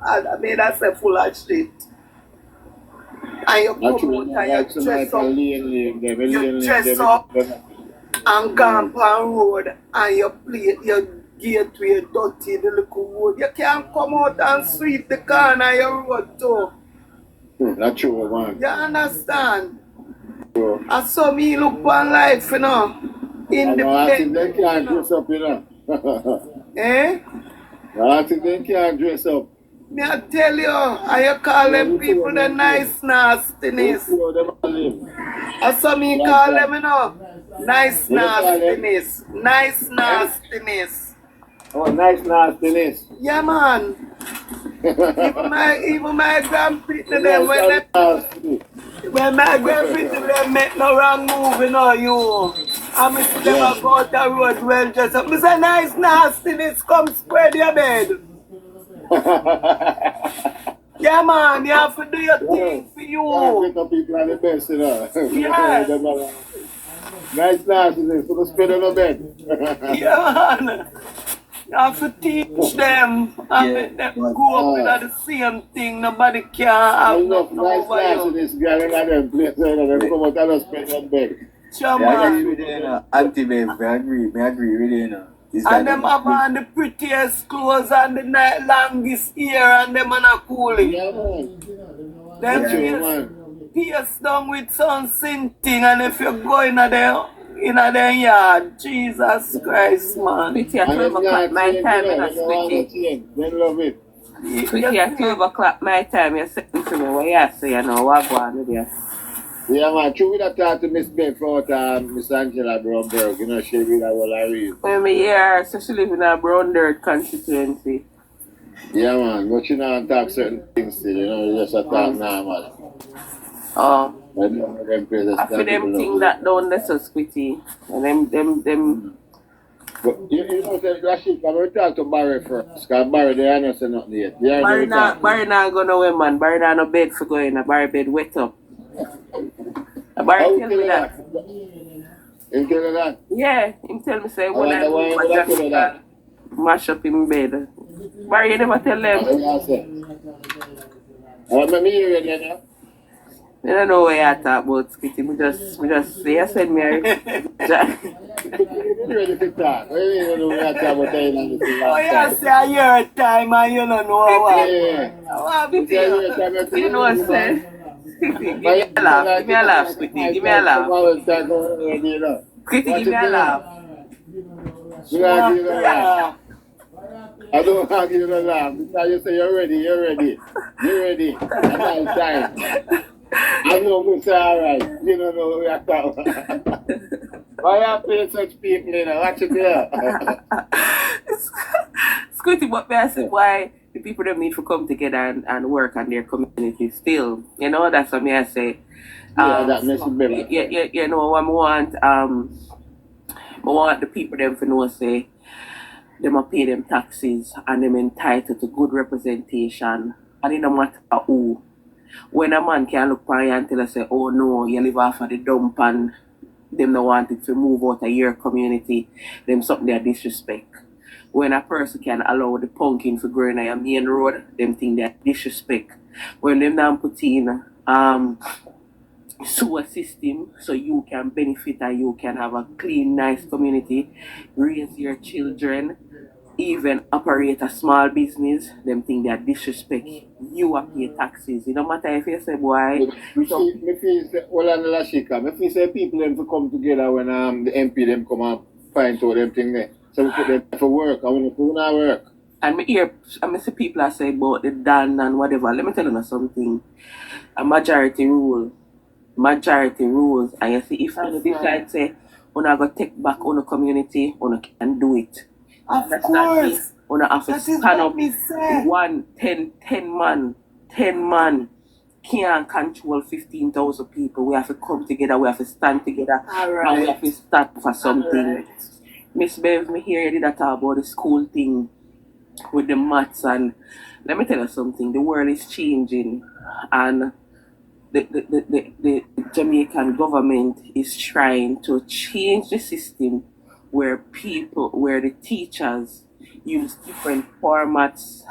I mean I say full of shit. And you come out and you dress up and go on road and you play your gateway dirty the little road. You can't come out and sweep the corner of your road too. That's true, man. You understand? And so me look on life, you know. Independent. They can't dress up, you know. Eh? I think they can't dress up. Me I tell you, and you call them people the nice nastiness. And so me call them, you know, nice nastiness. Nice nastiness. Oh, nice nastiness. Yeah, man. even my grandpapa them when my grandpapa them make no wrong move, you know, you. And me see them go out the road well dressed up. Me say nice nastiness, come spread your bed. Yeah, man, you have to do your thing for you. People are the best, you know. Yeah. Nice nastiness, so spread on the bed. Yeah, man. You have to teach them and make them go up with the same thing. Nobody can have nothing over you. Nice girl in them place, you know, they come out and spread on bed. Sure, Yeah, I man. agree with you, you know. Auntie-babe, I agree with you, you know. And them have on the prettiest clothes and the night longest hair and them on a cooling. Yeah, man. Them pierce down with some thing and if you're going in their yard, Jesus Christ, man. Pretty at 12 o'clock my time, you know, sweetie. They love it. Pretty at 12 o'clock my time, you're sitting to me what you say, you know, what go on with you. Yeah, man, true, we have talked to Miss Beth for Miss Angela Brownberg, you know, she really all I read. When me hear, so she live in a brown dirt constituency. Yeah, man, but you know, talk certain things still, you know, just a talk normal. Oh. After them things that don't let us quitty. And them. But you know, Rashid, I'm going to talk to Barry first, because Barry, they ain't say nothing yet. Barry not go nowhere, man. Barry not no bed for going. Barry bed wet up. Barry tell me that. Him tell you that? Yeah, him tell me say when I move mash up in bed. Barry, you never tell them. I'm here again, you know? I don't know what you talk about, Skitty. Me just say, you said me. You ready to talk? You know what I'm talking about? Oh, you say a year time and you don't know what. You know what I'm saying? Give me a laugh, Skitty. Give me a laugh. Skitty, give me a laugh. I don't want to give you a laugh. Because you say you're ready. You're ready. That's time. I know we say alright. You don't know what we're talking about. Why you pay such people, you know? Watch it there. Skitty, but I say why the people don't need to come together and work on their community still. You know, that's what I say. That makes it better. You know, what I want the people them to know say them a pay them taxes and them entitled to good representation and it no matter who. When a man can look on you and tell us say, oh no, you live off of the dump and them no want it to move out of your community, them something they disrespect. When a person can allow the pumpkin to grow in your main road, them think they disrespect. When them now put in sewer system so you can benefit and you can have a clean, nice community, raise your children, even operate a small business, them think they disrespect you and pay taxes. It don't matter if you say, boy. Me feel say, well, and Lashika, me feel say people them to come together when the MP them come and find out them thing there. So we put them for work. I want to put our work. And I see people are say about the Dan and whatever. Let me tell you something. A majority rules. And you see, if you decide say, wanna go take back on the community, wanna can do it. Of That's course. Wanna have to That is stand what up me say. 10 man can't control 15,000 people. We have to come together, we have to stand together, and we have to stand for something. Miss Bev, me hear you did that talk about the school thing with the maths, and let me tell you something, the world is changing, and the Jamaican government is trying to change the system where the teachers use different formats,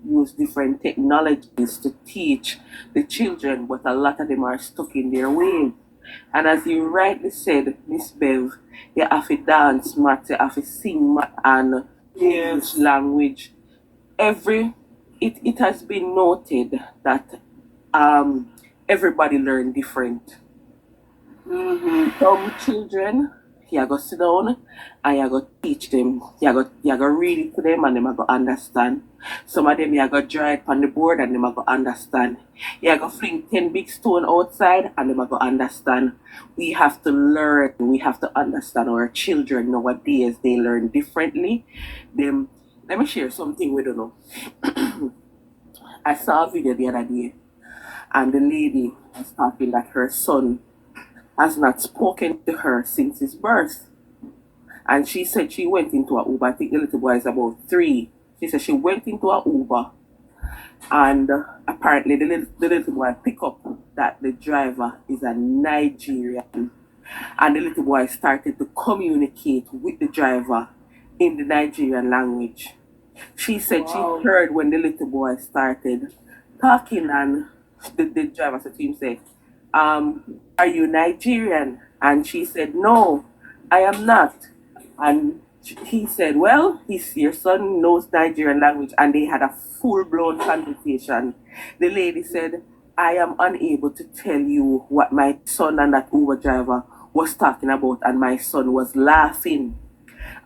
use different technologies to teach the children, but a lot of them are stuck in their ways. And as you rightly said, Miss Bev, you have to dance math, you have to sing math and English language. It has been noted that everybody learn different. Some children, you go sit down and you go teach them. You go read it to them and them go understand. Some of them you go draw it on the board and them go understand. You go fling 10 big stone outside and them go understand. We have to learn. We have to understand our children nowadays. They learn differently. Let me share something with you now. I saw a video the other day, and the lady was talking that her son has not spoken to her since his birth. And she said she went into a Uber. I think the little boy is about 3. She said she went into a Uber, and apparently the little boy picked up that the driver is a Nigerian. And the little boy started to communicate with the driver in the Nigerian language. She said she heard when the little boy started talking, and the driver said to him, say, are you Nigerian? And she said, no, I am not. And he said, well, your son knows Nigerian language, and they had a full-blown conversation. The lady said, I am unable to tell you what my son and that Uber driver was talking about, and my son was laughing.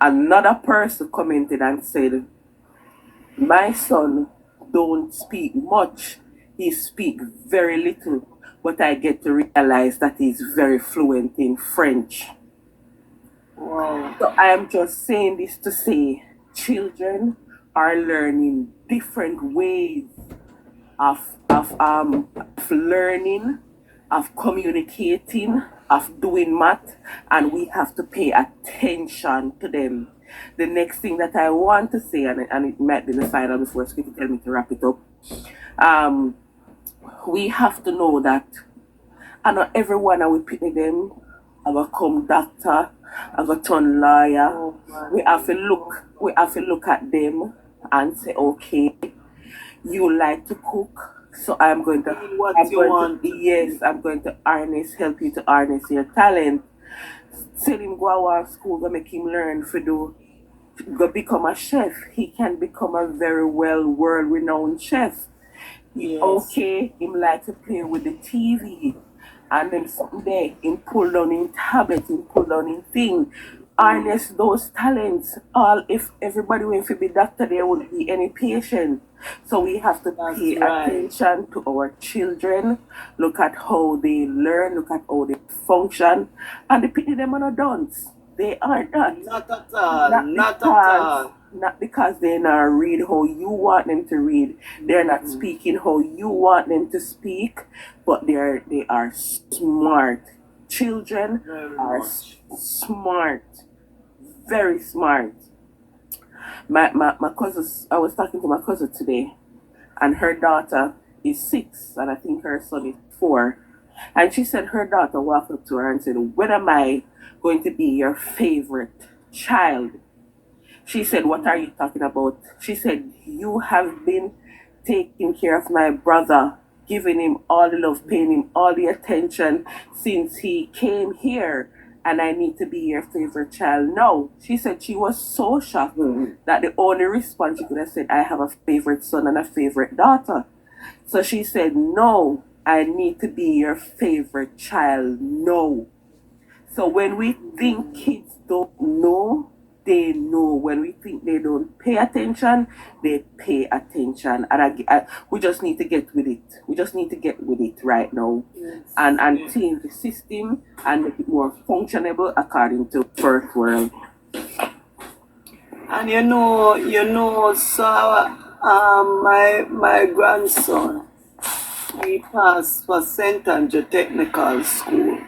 Another person commented and said, my son don't speak much. He speaks very little, but I get to realize that he's very fluent in French. Wow. So I am just saying this to say children are learning different ways of learning, of communicating, of doing math, and we have to pay attention to them. The next thing that I want to say, and it might be the final before Squeaky tell me to wrap it up, we have to know that I know everyone that we pick them, I will come doctor, I will turn lawyer. We have to look at them and say, okay, you like to cook, so I'm going to help you to harness your talent. Send him go out of school, go make him learn go become a chef. He can become a very world-renowned chef. Yes. Okay, him like to play with the TV, and then someday him pull down in tablet, him pull down in thing. Harness those talents. If everybody went to be doctor, there wouldn't be any patient. So we have to pay attention to our children. Look at how they learn. Look at how they function. And the pity them are not dance. They are not. Not at all. Not because they not read how you want them to read. They're not speaking how you want them to speak. But they are smart. Children are smart. Very smart. My cousin, I was talking to my cousin today, and her daughter is 6, and I think her son is 4. And she said her daughter walked up to her and said, when am I going to be your favorite child? She said, what are you talking about? She said, you have been taking care of my brother, giving him all the love, paying him all the attention since he came here, and I need to be your favorite child now. She said she was so shocked that the only response she could have said, I have a favorite son and a favorite daughter. So she said, no, I need to be your favorite child now. So when we think kids don't know, they know. When we think they don't pay attention, they pay attention. And we just need to get with it. We just need to get with it right now. And change the system and make it more functionable according to first world. And so my grandson, he passed for St. Andrew Technical School.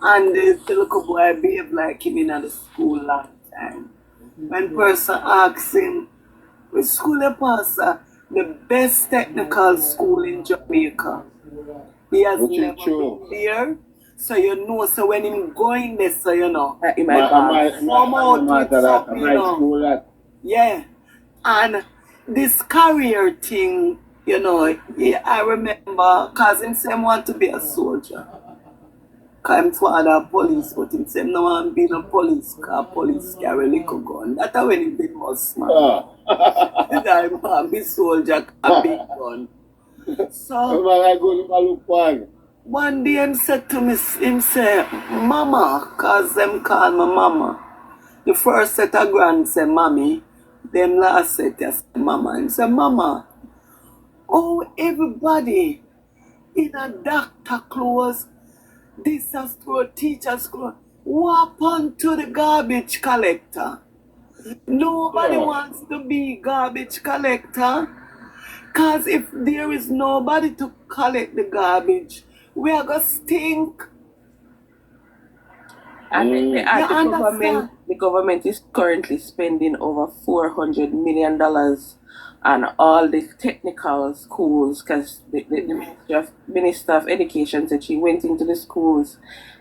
And the little boy behaved like him in the school long time. When person asks him, which school you pass, sir? The best technical school in Jamaica. He has never been there. So so when him going there, so He might come out with something, Yeah. And this career thing, I remember, because him say he want to be a soldier. Because him father police, but him say no one be no police, because police carry little gun. That's when he big boss man. That him want be soldier, a big gun. So one day him said to me, him say, Mama, because them call me Mama. The first set of grand say Mommy, them last set say Mama. Him say, Mama, oh, everybody in a doctor clothes, this a school, teacher's clothes, what happened to the garbage collector? Nobody wants to be garbage collector. Because if there is nobody to collect the garbage, we are going to stink. And the government is currently spending over $400 million on all the technical schools, because the Minister of Education said she went into the schools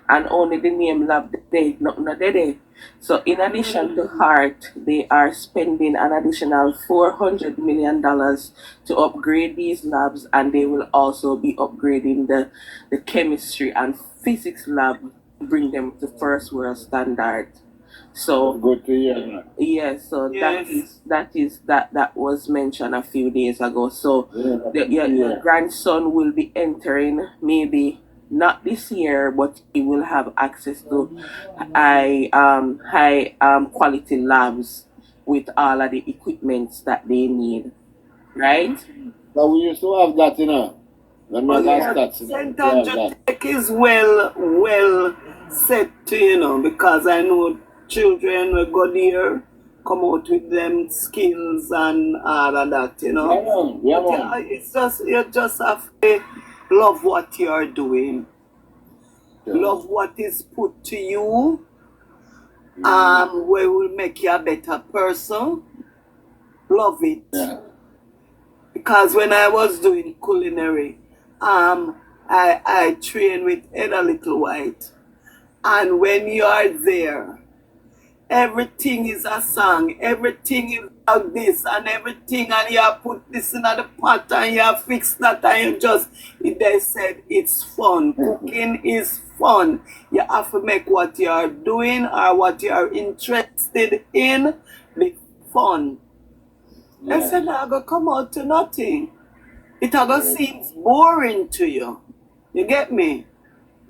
and only the name lab nothing there. So in addition to heart, they are spending an additional $400 million to upgrade these labs, and they will also be upgrading the chemistry and physics lab to bring them to first world standard. So good to hear. Yes, so that was mentioned a few days ago. So your grandson will be entering, maybe not this year, but he will have access to high quality labs with all of the equipments that they need, right? So we used to have that, St. Andrew Tech is well set to, because I know children will go there, come out with them skills and all of that, It's just, you just have to love what you are doing. Love what is put to you. Where will make you a better person. Love it. Yeah. Because when I was doing culinary, I trained with Edda Little White. And when you are there, everything is a song, everything is like this and everything, and you put this in the pot and you fix that, and they said it's fun. Cooking is fun. You have to make what you are doing or what you are interested in be fun. I said, I'm going to come out to nothing. It seems boring to you. You get me?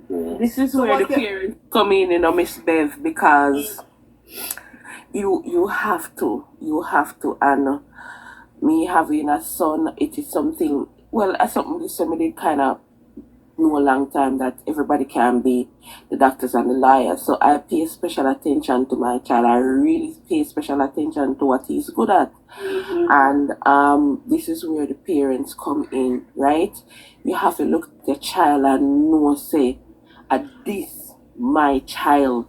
This is where the parents come in, Miss Bev, because you have to, and me having a son, it is something, somebody kind of know a long time that everybody can be the doctors and the lawyers. So I pay special attention to my child. I really pay special attention to what he's good at. And this is where the parents come in, right? You have to look at your child and know, say, at this, my child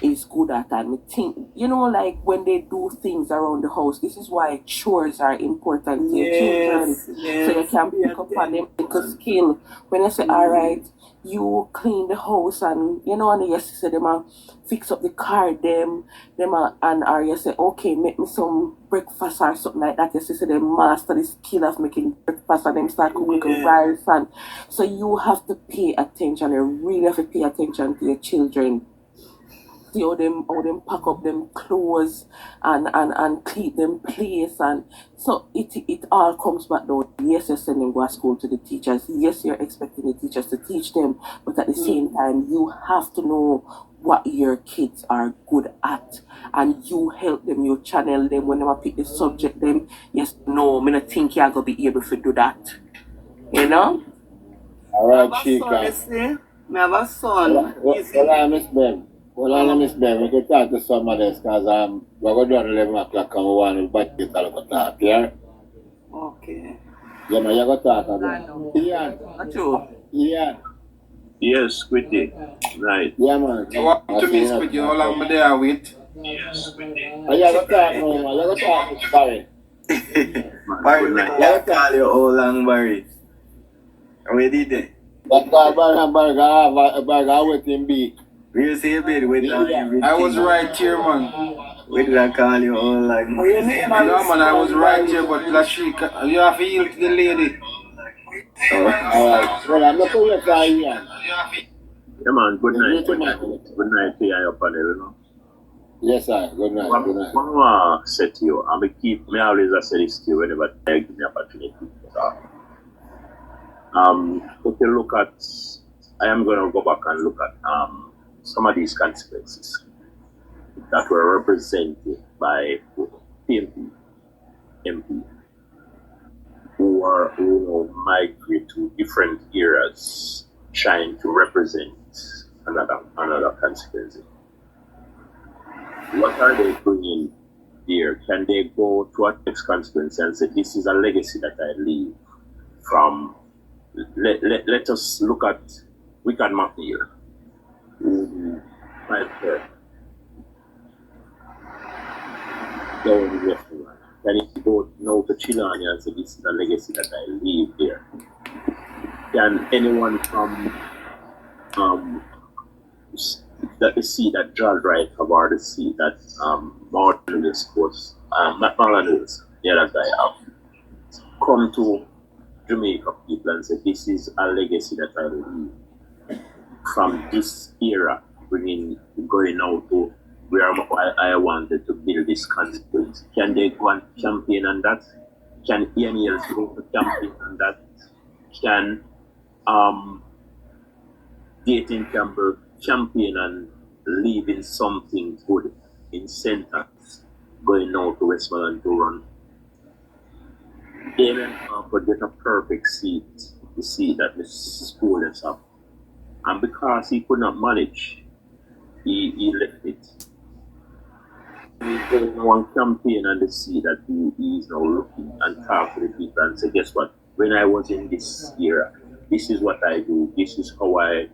is good at, and me think, like when they do things around the house, this is why chores are important to children. So you can pick up on them like a skill. When I say, all right, you clean the house, and and you say them fix up the car, or you say, okay, make me some breakfast or something like that. You say them master the skill of making breakfast, and them start cooking rice, and so you have to pay attention. You really have to pay attention to your children. see how them pack up them clothes and keep them place, and so it all comes back down. Yes, you're sending go to school to the teachers. Yes, you're expecting the teachers to teach them, but at the same time, you have to know what your kids are good at, and you help them, you channel them when they pick the subject. Them, yes, no, me not think you're gonna be able to do that. You know. All I right, have a son, Chica. you see. I have a son. Well, I miss Ben. Well, I miss Ben. We could talk to somebody else because we're going to do it 11 o'clock and we want to back it all to talk, yeah? Okay. Yeah, man, you're going to talk about it. Ian. Not true. Ian. Yes, Squiddy. Right. Yeah, man. You want to miss with you, how long am there with? Yes, Squiddy. Oh, you're going to talk now, man. You're going to talk with Barry. Barry, I can't call you how long, Barry. Where did they? That's why Barry got with him beat. We'll see a bit with everything. I was right here, man. Where did I call you how long? No, man, I was right here, but Lashika, you have to yield to the lady. Alright, well, I'm not going to wait for Ian. Yeah, man, good night. Good night to you up on it, you know. Yes, sir. Good night. Good night. One more say to you, and me always say this to you whenever they give me opportunity to talk. If you look at, I am going to go back and look at some of these consequences that were represented by PMP, MP, who migrate to different areas trying to represent another constituency. What are they bringing here? Can they go to a next constituency and say, this is a legacy that I leave from? Let us look at Wicked McNeil, right there. Down the restaurant. Can he go now to Chilani and say, this is a legacy that I leave here? Can anyone from that the seat that George Wright have, or the seat that Martin Lewis was, not Martin Lewis, the other guy have, come to Jamaica people and say, this is a legacy that I leave from this era, going out to where I wanted to build this constituency. Can they go and campaign on that? Can Ian else go to campaign on that? Can Dayton Campbell campaign and leaving something good in sentence going out to Westmoreland to run? Damion Crawford get a perfect seat, the seat that the school is up. And because he could not manage, he left it. He did one campaign and the seat that he is now looking and talk to the people and say, guess what? When I was in this era, this is what I do, this is how I,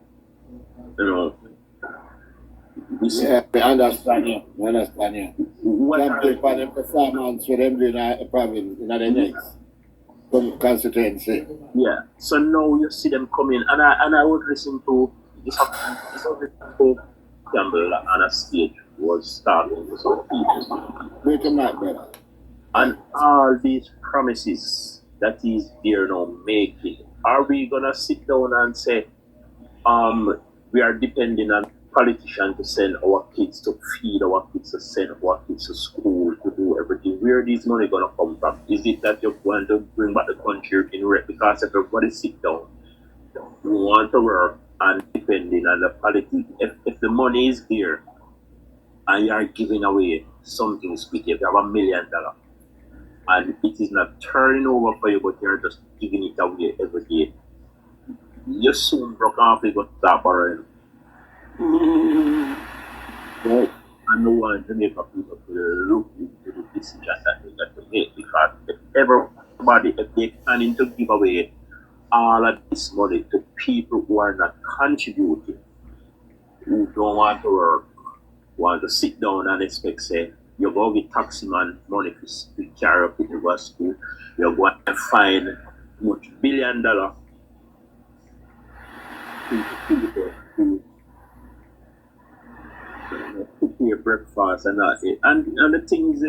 Yeah, I understand you. Campaign for them performance for them doing probably in the next constituency. Yeah. So now you see them coming, and I would listen to this Campbell on a stage was starting with some people. Make him not better. And all these promises that he's there now making, are we gonna sit down and say, we are depending on politicians to send our kids to feed our kids, to send our kids to school, to do everything? Where is this money gonna come from? Is it that you want to bring back the country in rep because everybody sit down? We want to work and depending on the politics. If the money is there and you are giving away something sweet, if you have $1 million and it is not turning over for you, but you're just giving it away every day, you soon broke off it, but stop borrowing. Right. And no one to make people to look into the decision that they got to make, because if everybody, if they planning to give away all of this money to people who are not contributing, who don't want to work, want to sit down and expect, say, you go get taxi man money to carry up people to school, you're going to find much $1 billion to prepare breakfast and that. And the thing is,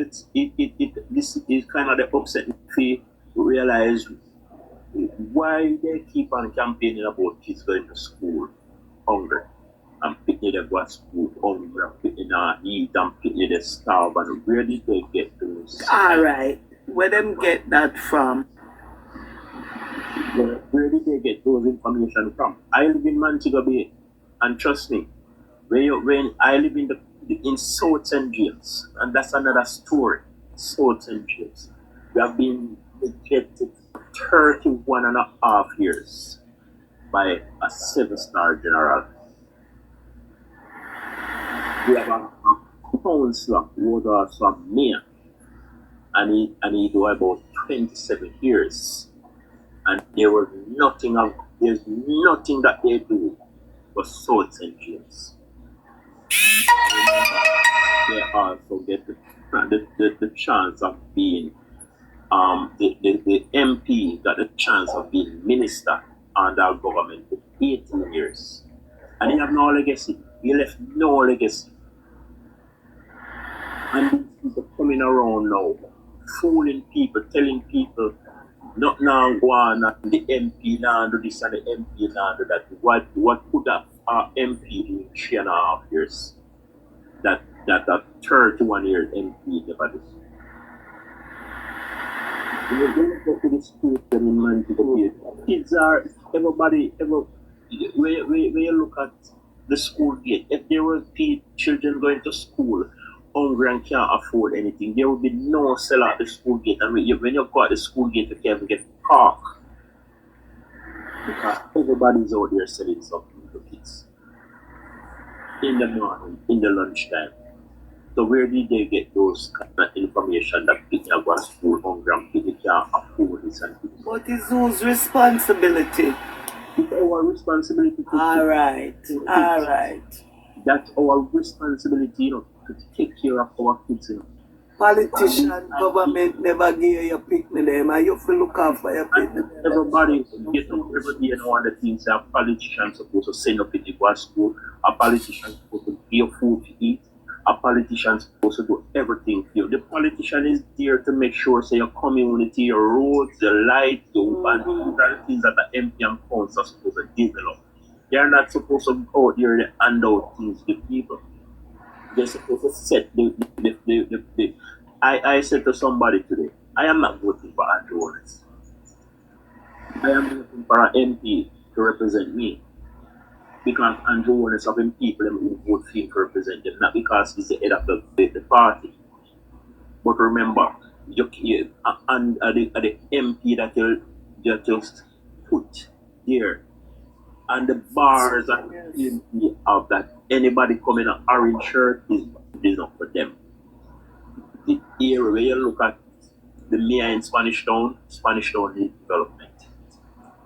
this is kind of the upsetting fee to realize why they keep on campaigning about kids going to school hungry and picking them go to school, hungry and picking them eat and picking them starve. And where did they get those? Alright. Where them get that from? Where did they get those information from? I live in Montego Bay, and trust me, when I live in South St. James, and that's another story. South St. James, we have been neglected 31 and a half years by a 7-star general. We have a councillor who was also a mayor, and he do about 27 years. And there's nothing that they do for South St. James. They also get the chance of being the MP got the chance of being minister under our government for 18 years. And he have no legacy. He left no legacy. And these people coming around now, fooling people, telling people not now go on and the MP now do this and the MP now do that. What could that MP do in 3.5 years? That 31-year MP never did. When you go to the school in Montego Bay, kids are when you look at the school gate, if there were children going to school hungry and can't afford anything, there will be no sell at the school gate. And when you go at the school gate, you can't even get park. Because everybody's out there selling something to kids. In the morning, in the lunchtime. So where did they get those kind of information that people are going to school hungry and people can't afford this and this? What is whose responsibility? It's our responsibility. Alright. That's our responsibility, to take care of our kids, Politician, government never give you picnic them, and you have to look out for your picnic. Everybody get up every day and one of the things that a politician supposed to send up in the school, a politician supposed to give food to eat, a politician supposed to do everything for you. The politician is there to make sure your community, your roads, the lights, the things that the MP and council are supposed to develop. They are not supposed to go out there and hand out things to people. They're supposed to set I said to somebody today, I am not voting for Andrew Wallace. I am voting for an MP to represent me. Because Andrew Wallace having people who vote for him to represent them, not because he's the head of the party. But remember, the MP that you just put there, and the bars and the MP of that, anybody coming in an orange shirt is not for them. The area where you look at the mayor in Spanish Town needs development.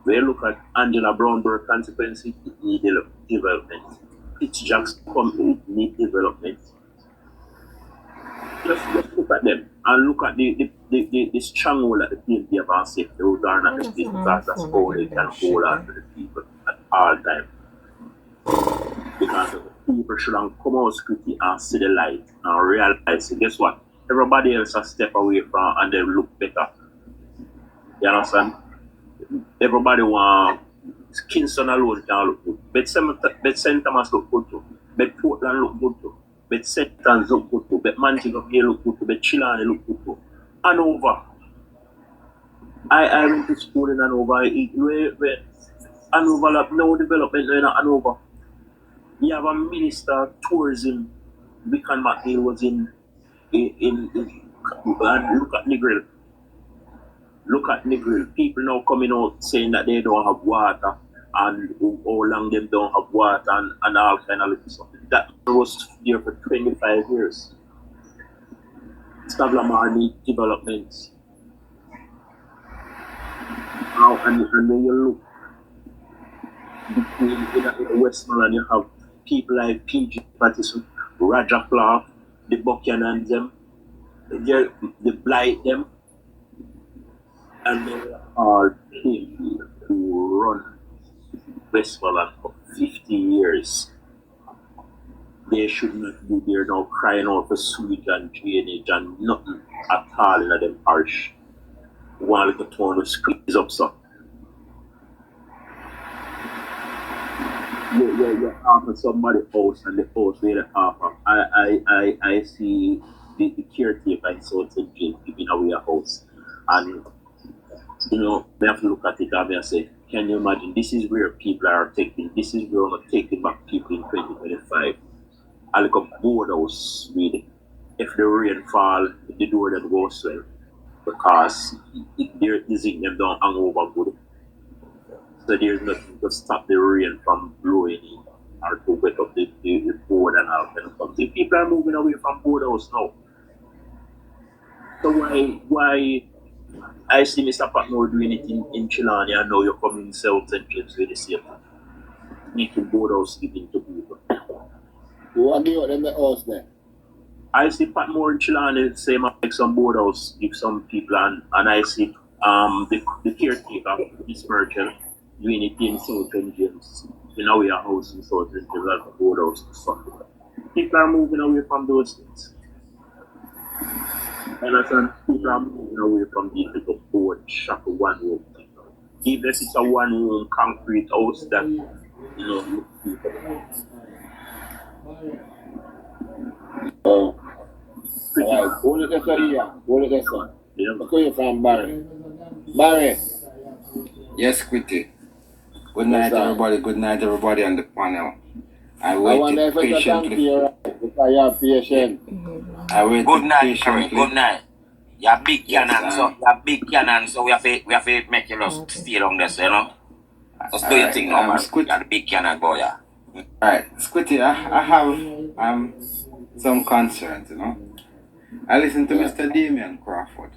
Where you look at Angela Brownburg Constituency, it needs development. It's just company need development. Just look at them and look at the stronghold that the PNP have on safe. Those are not the people, because that's how they can hold on to the people at all times. Because the people shouldn't come out quickly and see the light and realize, guess what? Everybody else has step away from and they look better. You understand? Everybody want Kingston alone can look good. But St. Thomas look good too. But Portland look good too. But St. Anne's look good too. But Montego Bay look good too. But Chilani look good too. Hanover. I went to school in Hanover. Hanover have no development in Hanover. You have a minister of tourism. Vican McNeil was in and look at Negril. Look at Negril. People now coming out saying that they don't have water and how long them don't have water and all kind of stuff. That was there for 25 years. Stavlamar need development. Now and when you look between in Westmoreland, you have people like PG Pattison, Roger Clark, the Buchanans, them, they blight them, and they all came to run Westmoreland for 50 years. They should not be there now crying out for sewage and drainage and nothing at all in them parish. One little town to squeeze up so. you offer somebody house and the house where they offer. I see the caretaker in Southern James giving away a house. And they have to look at it and say, can you imagine this is where people are taking, this is where we're taking back people in 2025. I look up board house with if the rain fall, the door that goes well. Because there isn't them down hang over good. So there's nothing to stop the rain from blowing in or to wet up the board and all kind of stuff. See, people are moving away from board house now. So why I see Mr. Patmore doing it in Chilani and now you're coming South St. James with the same thing. Making board house giving to people. Who are you in the house there? I see Patmore in Chilani say make some board house give some people and I see the caretaker this merchant doing it in South St. James. In our house in South St. James like a board house and stuff. People are moving away from those things. And people are moving away from the little board shop one room thing. Even if it's a one room concrete house that Oh. Alright, hold it there, yeah. Hold it there, son. Yeah. Look where you from, Barry. Barry. Yes, Quitty. Good night, everybody. Good night, everybody on the panel. I wonder waited if it's a thank patiently. you, right? Because you have patience. I waited Good night, Barry. patiently. Good night. You're big Yes, cannon, so we have to make you just stay down there, you know. Just do your Alright, thing now, man. Squid. You're the big cannon boy, yeah. Alright, Squitty, I have some concerns, I listened to Mr. Damion Crawford.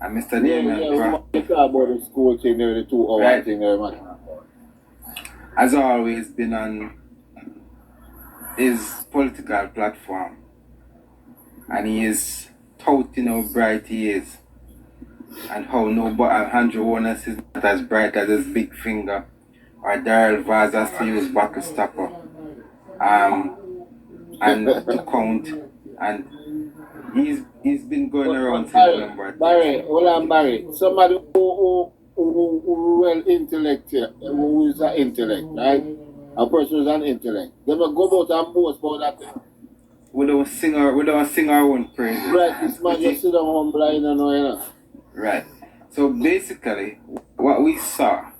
And Mr. Damion Crawford, We talk about the school thing there, the 2 hour Right. thing there, man. has always been on his political platform. And he is touting how bright he is. And how Andrew Warners is not as bright as his big finger. Or Daryl Vaz has to use battle stopper. And to count. And he's been going around saying number. Barry, hold on, Barry. Somebody who well intellectual, who is an intellect, right? A person who's an intellect. They will go about and boast about that thing. We don't sing our own praises. Right, this man just sit down humble and you know. Right. So basically, what we saw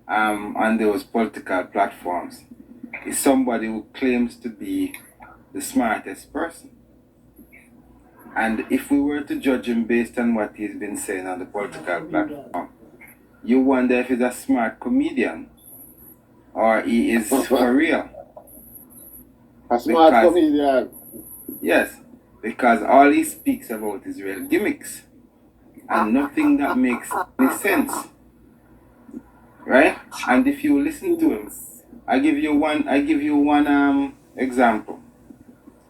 on those political platforms is somebody who claims to be the smartest person. And if we were to judge him based on what he's been saying on the political platform, you wonder if he's a smart comedian or he is for real. A smart Because- comedian. Yes, because all he speaks about is real gimmicks and nothing that makes any sense. Right? And if you listen to him, I give you one example.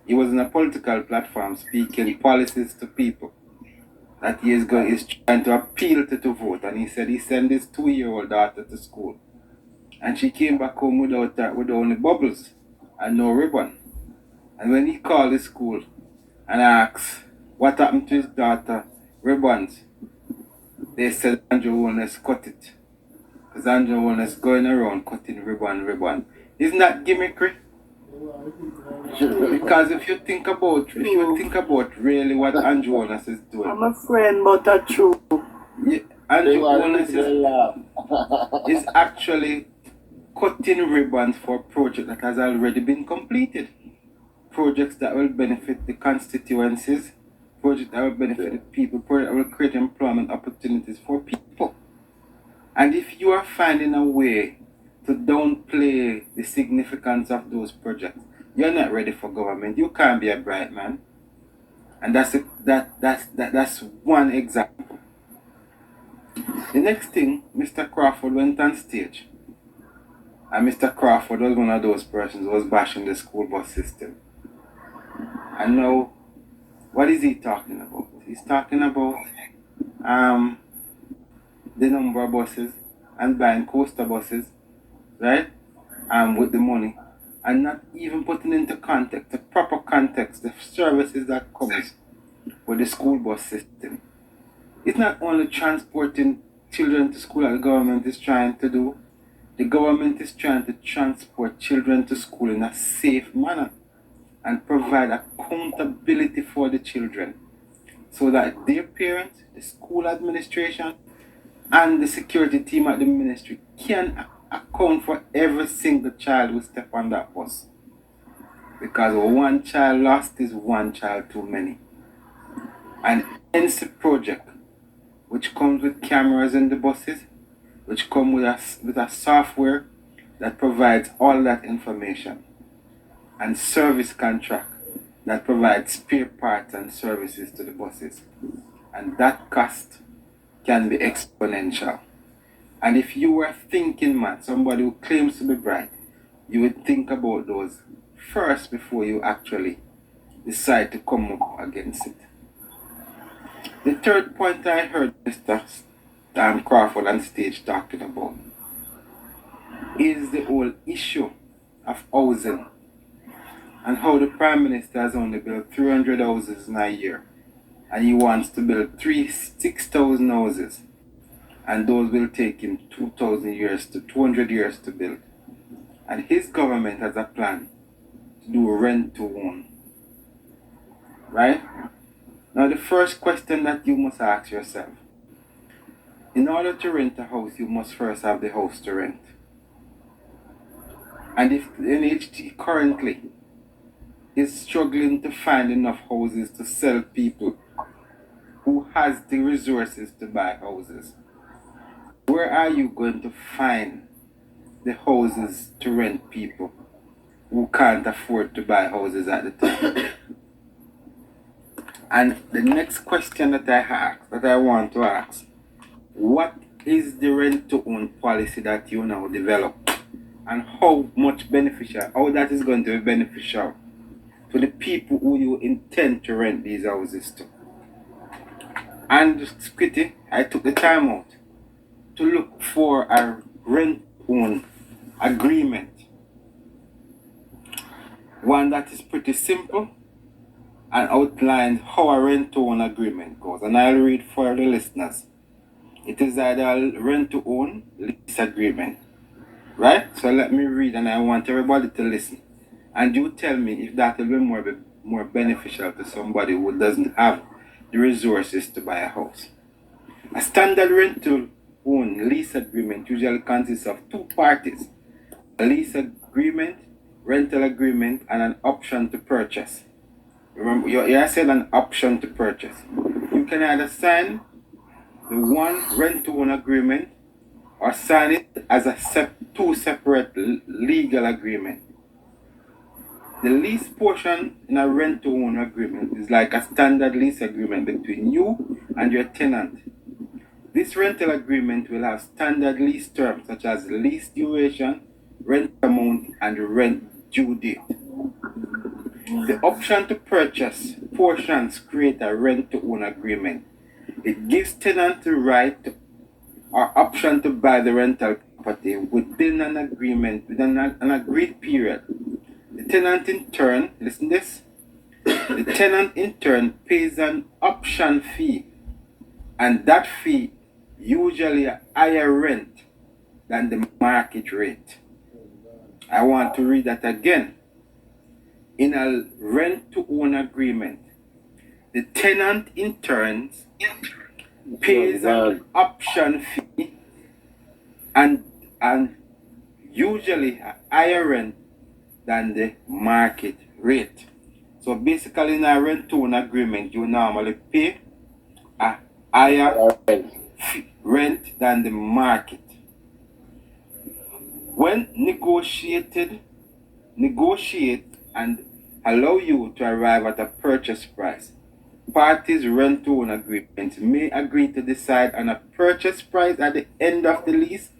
He was on a political platform speaking policies to people that he is trying to appeal to vote, and he said he sent his 2-year-old daughter to school, and she came back home with only bubbles and no ribbon. And when he called the school and asked what happened to his daughter ribbons, they said Andrew Warners cut it. Because Andrew Warners going around cutting ribbon. Isn't that gimmickry? Because if you think about really what Andrew Warners is doing. I'm a friend, but a true. Yeah, Andrew Warners is actually cutting ribbons for a project that has already been completed. Projects that will benefit the constituencies, projects that will benefit the people, projects that will create employment opportunities for people. And if you are finding a way to downplay the significance of those projects, you're not ready for government. You can't be a bright man. And that's one example. The next thing, Mr. Crawford went on stage. And Mr. Crawford was one of those persons who was bashing the school bus system. And now, what is he talking about? He's talking about the number of buses and buying coaster buses, right? With the money. And not even putting into context, the proper context, the services that comes with the school bus system. It's not only transporting children to school that the government is trying to do, the government is trying to transport children to school in a safe manner and provide accountability for the children so that their parents, the school administration, and the security team at the ministry can account for every single child who step on that bus. Because one child lost is one child too many. And hence the project, which comes with cameras in the buses, which come with a software that provides all that information, and service contract that provides spare parts and services to the buses. And that cost can be exponential. And if you were thinking, man, somebody who claims to be bright, you would think about those first before you actually decide to come up against it. The third point I heard Mr. Crawford on stage talking about is the whole issue of housing and how the Prime Minister has only built 300 houses in a year and he wants to build 6,000 houses, and those will take him 200 years to build. And his government has a plan to do rent to own. Right? Now the first question that you must ask yourself, in order to rent a house, you must first have the house to rent. And if the NHT currently is struggling to find enough houses to sell people who has the resources to buy houses, where are you going to find the houses to rent people who can't afford to buy houses at the time? And the next question that I want to ask, what is the rent to own policy that you now develop, and how that is going to be beneficial to the people who you intend to rent these houses to? And Squitty, I took the time out to look for a rent own agreement, one that is pretty simple and outlines how a rent to own agreement goes. And I'll read for the listeners. It is either a rent to own lease agreement, right? So let me read, and I want everybody to listen. And you tell me if that will be more beneficial to somebody who doesn't have the resources to buy a house. A standard rent to own lease agreement usually consists of two parties: a lease agreement, rental agreement, and an option to purchase. Remember, you said an option to purchase. You can either sign the one rent to own agreement or sign it as two separate legal agreements. The lease portion in a rent to own agreement is like a standard lease agreement between you and your tenant. This rental agreement will have standard lease terms such as lease duration, rent amount, and rent due date. The option to purchase portions create a rent to own agreement. It gives tenants the right or option to buy the rental property within an agreement, within an agreed period. The tenant in turn, listen this, the tenant in turn pays an option fee, and that fee usually a higher rent than the market rate. I want to read that again. In a rent to own agreement, the tenant in turn pays an option fee and usually a higher rent than the market rate. So basically in a rent to own agreement, you normally pay a higher rent than the market. When negotiate and allow you to arrive at a purchase price, parties rent to own agreement may agree to decide on a purchase price at the end of the lease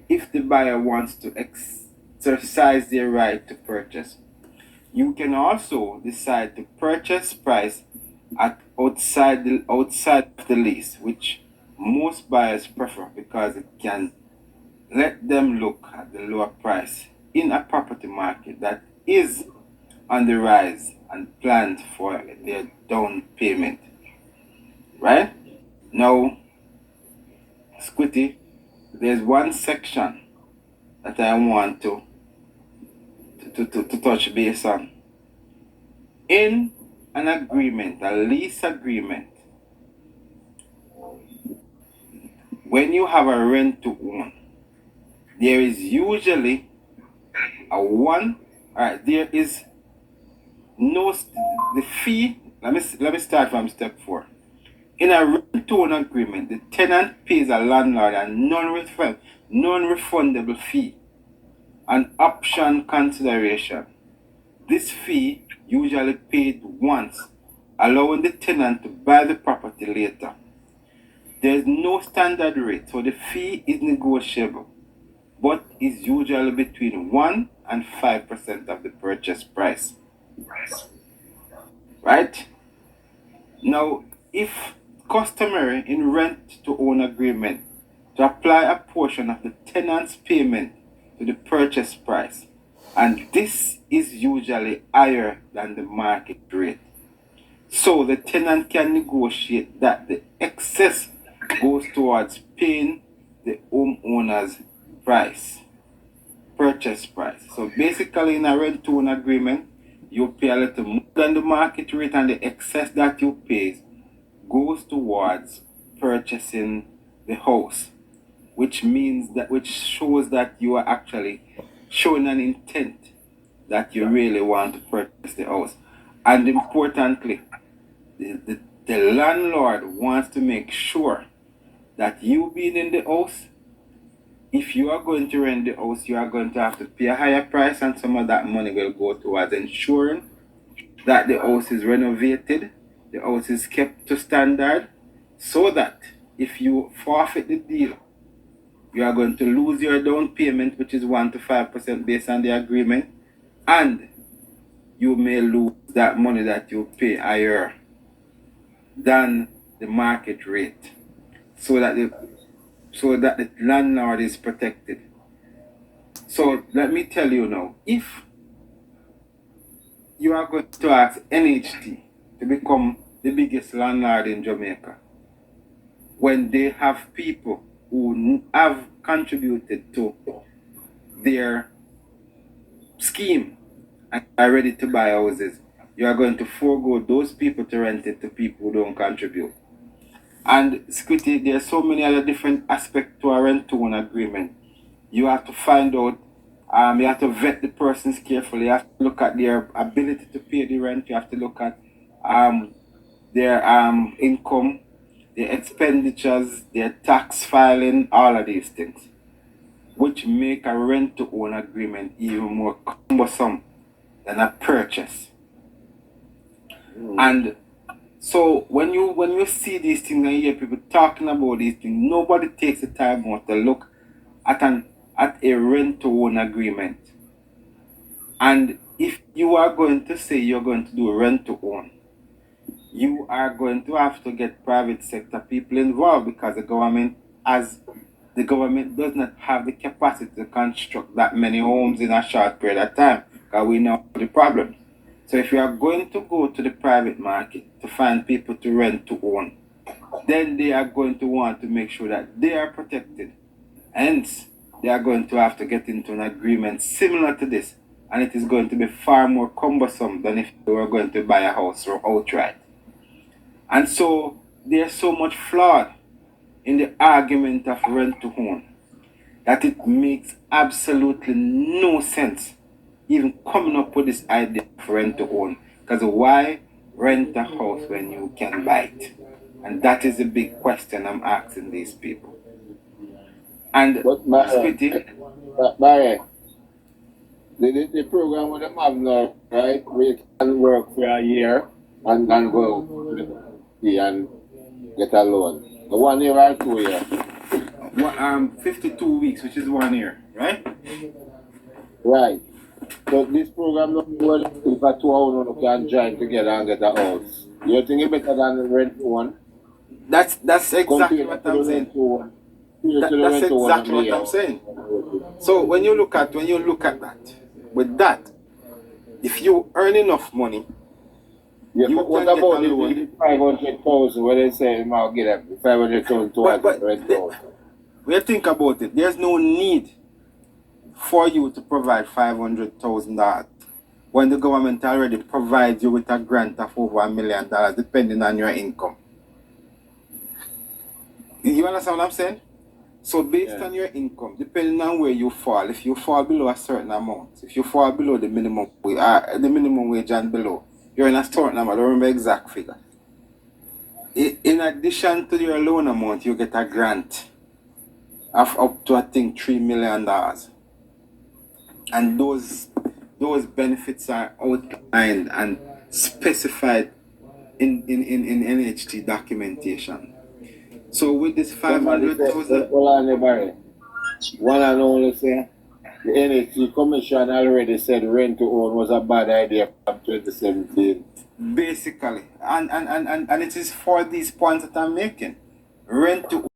if the buyer wants to exercise their right to purchase. You can also decide the purchase price at outside of the lease, which most buyers prefer because it can let them look at the lower price in a property market that is on the rise and planned for their down payment. Right? Now, Squitty, there's one section that I want to touch base on. In an agreement, a lease agreement, when you have a rent to own, there is usually there is no, the fee, let me start from step 4. In a rent to own agreement, the tenant pays a landlord a non-refundable fee, an option consideration. This fee usually paid once, allowing the tenant to buy the property later. There is no standard rate, so the fee is negotiable, but is usually between 1 and 5% of the purchase price. Right? Now, if customary in rent to own agreement to apply a portion of the tenant's payment to the purchase price, and this is usually higher than the market rate. So the tenant can negotiate that the excess goes towards paying the homeowner's purchase price. So basically in a rent to own agreement, you pay a little more than the market rate, and the excess that you pay goes towards purchasing the house, which shows that you are actually showing an intent that you really want to purchase the house. And importantly, the landlord wants to make sure that you being in the house, if you are going to rent the house, you are going to have to pay a higher price, and some of that money will go towards ensuring that the house is renovated, the house is kept to standard, so that if you forfeit the deal, you are going to lose your down payment, which is 1 to 5% based on the agreement, and you may lose that money that you pay higher than the market rate, so that the landlord is protected. So let me tell you now, if you are going to ask NHT to become the biggest landlord in Jamaica, when they have people who have contributed to their scheme and are ready to buy houses, you are going to forego those people to rent it to people who don't contribute. And Squitty, there are so many other different aspects to a rent to own agreement. You have to find out, you have to vet the persons carefully. You have to look at their ability to pay the rent. You have to look at their income, their expenditures, their tax filing, all of these things, which make a rent to own agreement even more cumbersome than a purchase. And so when you see these things and you hear people talking about these things, nobody takes the time out to look at a rent to own agreement. And if you are going to say you're going to do a rent to own, you are going to have to get private sector people involved, because the government does not have the capacity to construct that many homes in a short period of time, because we know the problem. So if you are going to go to the private market to find people to rent to own, then they are going to want to make sure that they are protected. Hence, they are going to have to get into an agreement similar to this, and it is going to be far more cumbersome than if they were going to buy a house or outright. And so there's so much flawed in the argument of rent to own that it makes absolutely no sense even coming up with this idea of rent to own. Because why rent a house when you can buy it? And that is the big question I'm asking these people. And Barry, the program with them have now, right? We can work for a year and then go and get a loan. 1 year or 2 years? 52 weeks, which is 1 year, right? Right. So this program not good if a 2 owners can join together and get a house. You think it's better than the rent one? That's exactly what I'm saying. That's exactly what I'm saying. So when you look at that, with that, if you earn enough money, yeah, you what about the 500,000 where they say you might get up 500,000 towards the rent house? We think about it. There's no need for you to provide $500,000 when the government already provides you with a grant of over $1 million depending on your income. You understand what I'm saying? So based on your income, depending on where you fall, if you fall below a certain amount, if you fall below the minimum wage and below, you're in a certain amount. I don't remember the exact figure. In addition to your loan amount, you get a grant of up to I think $3 million. And those benefits are outlined and specified in NHT documentation. So with this 500,000, hold on there, Barry. One and only say, the NHT Commission already said rent to own was a bad idea from 2017. basically, and it is for these points that I'm making. Rent to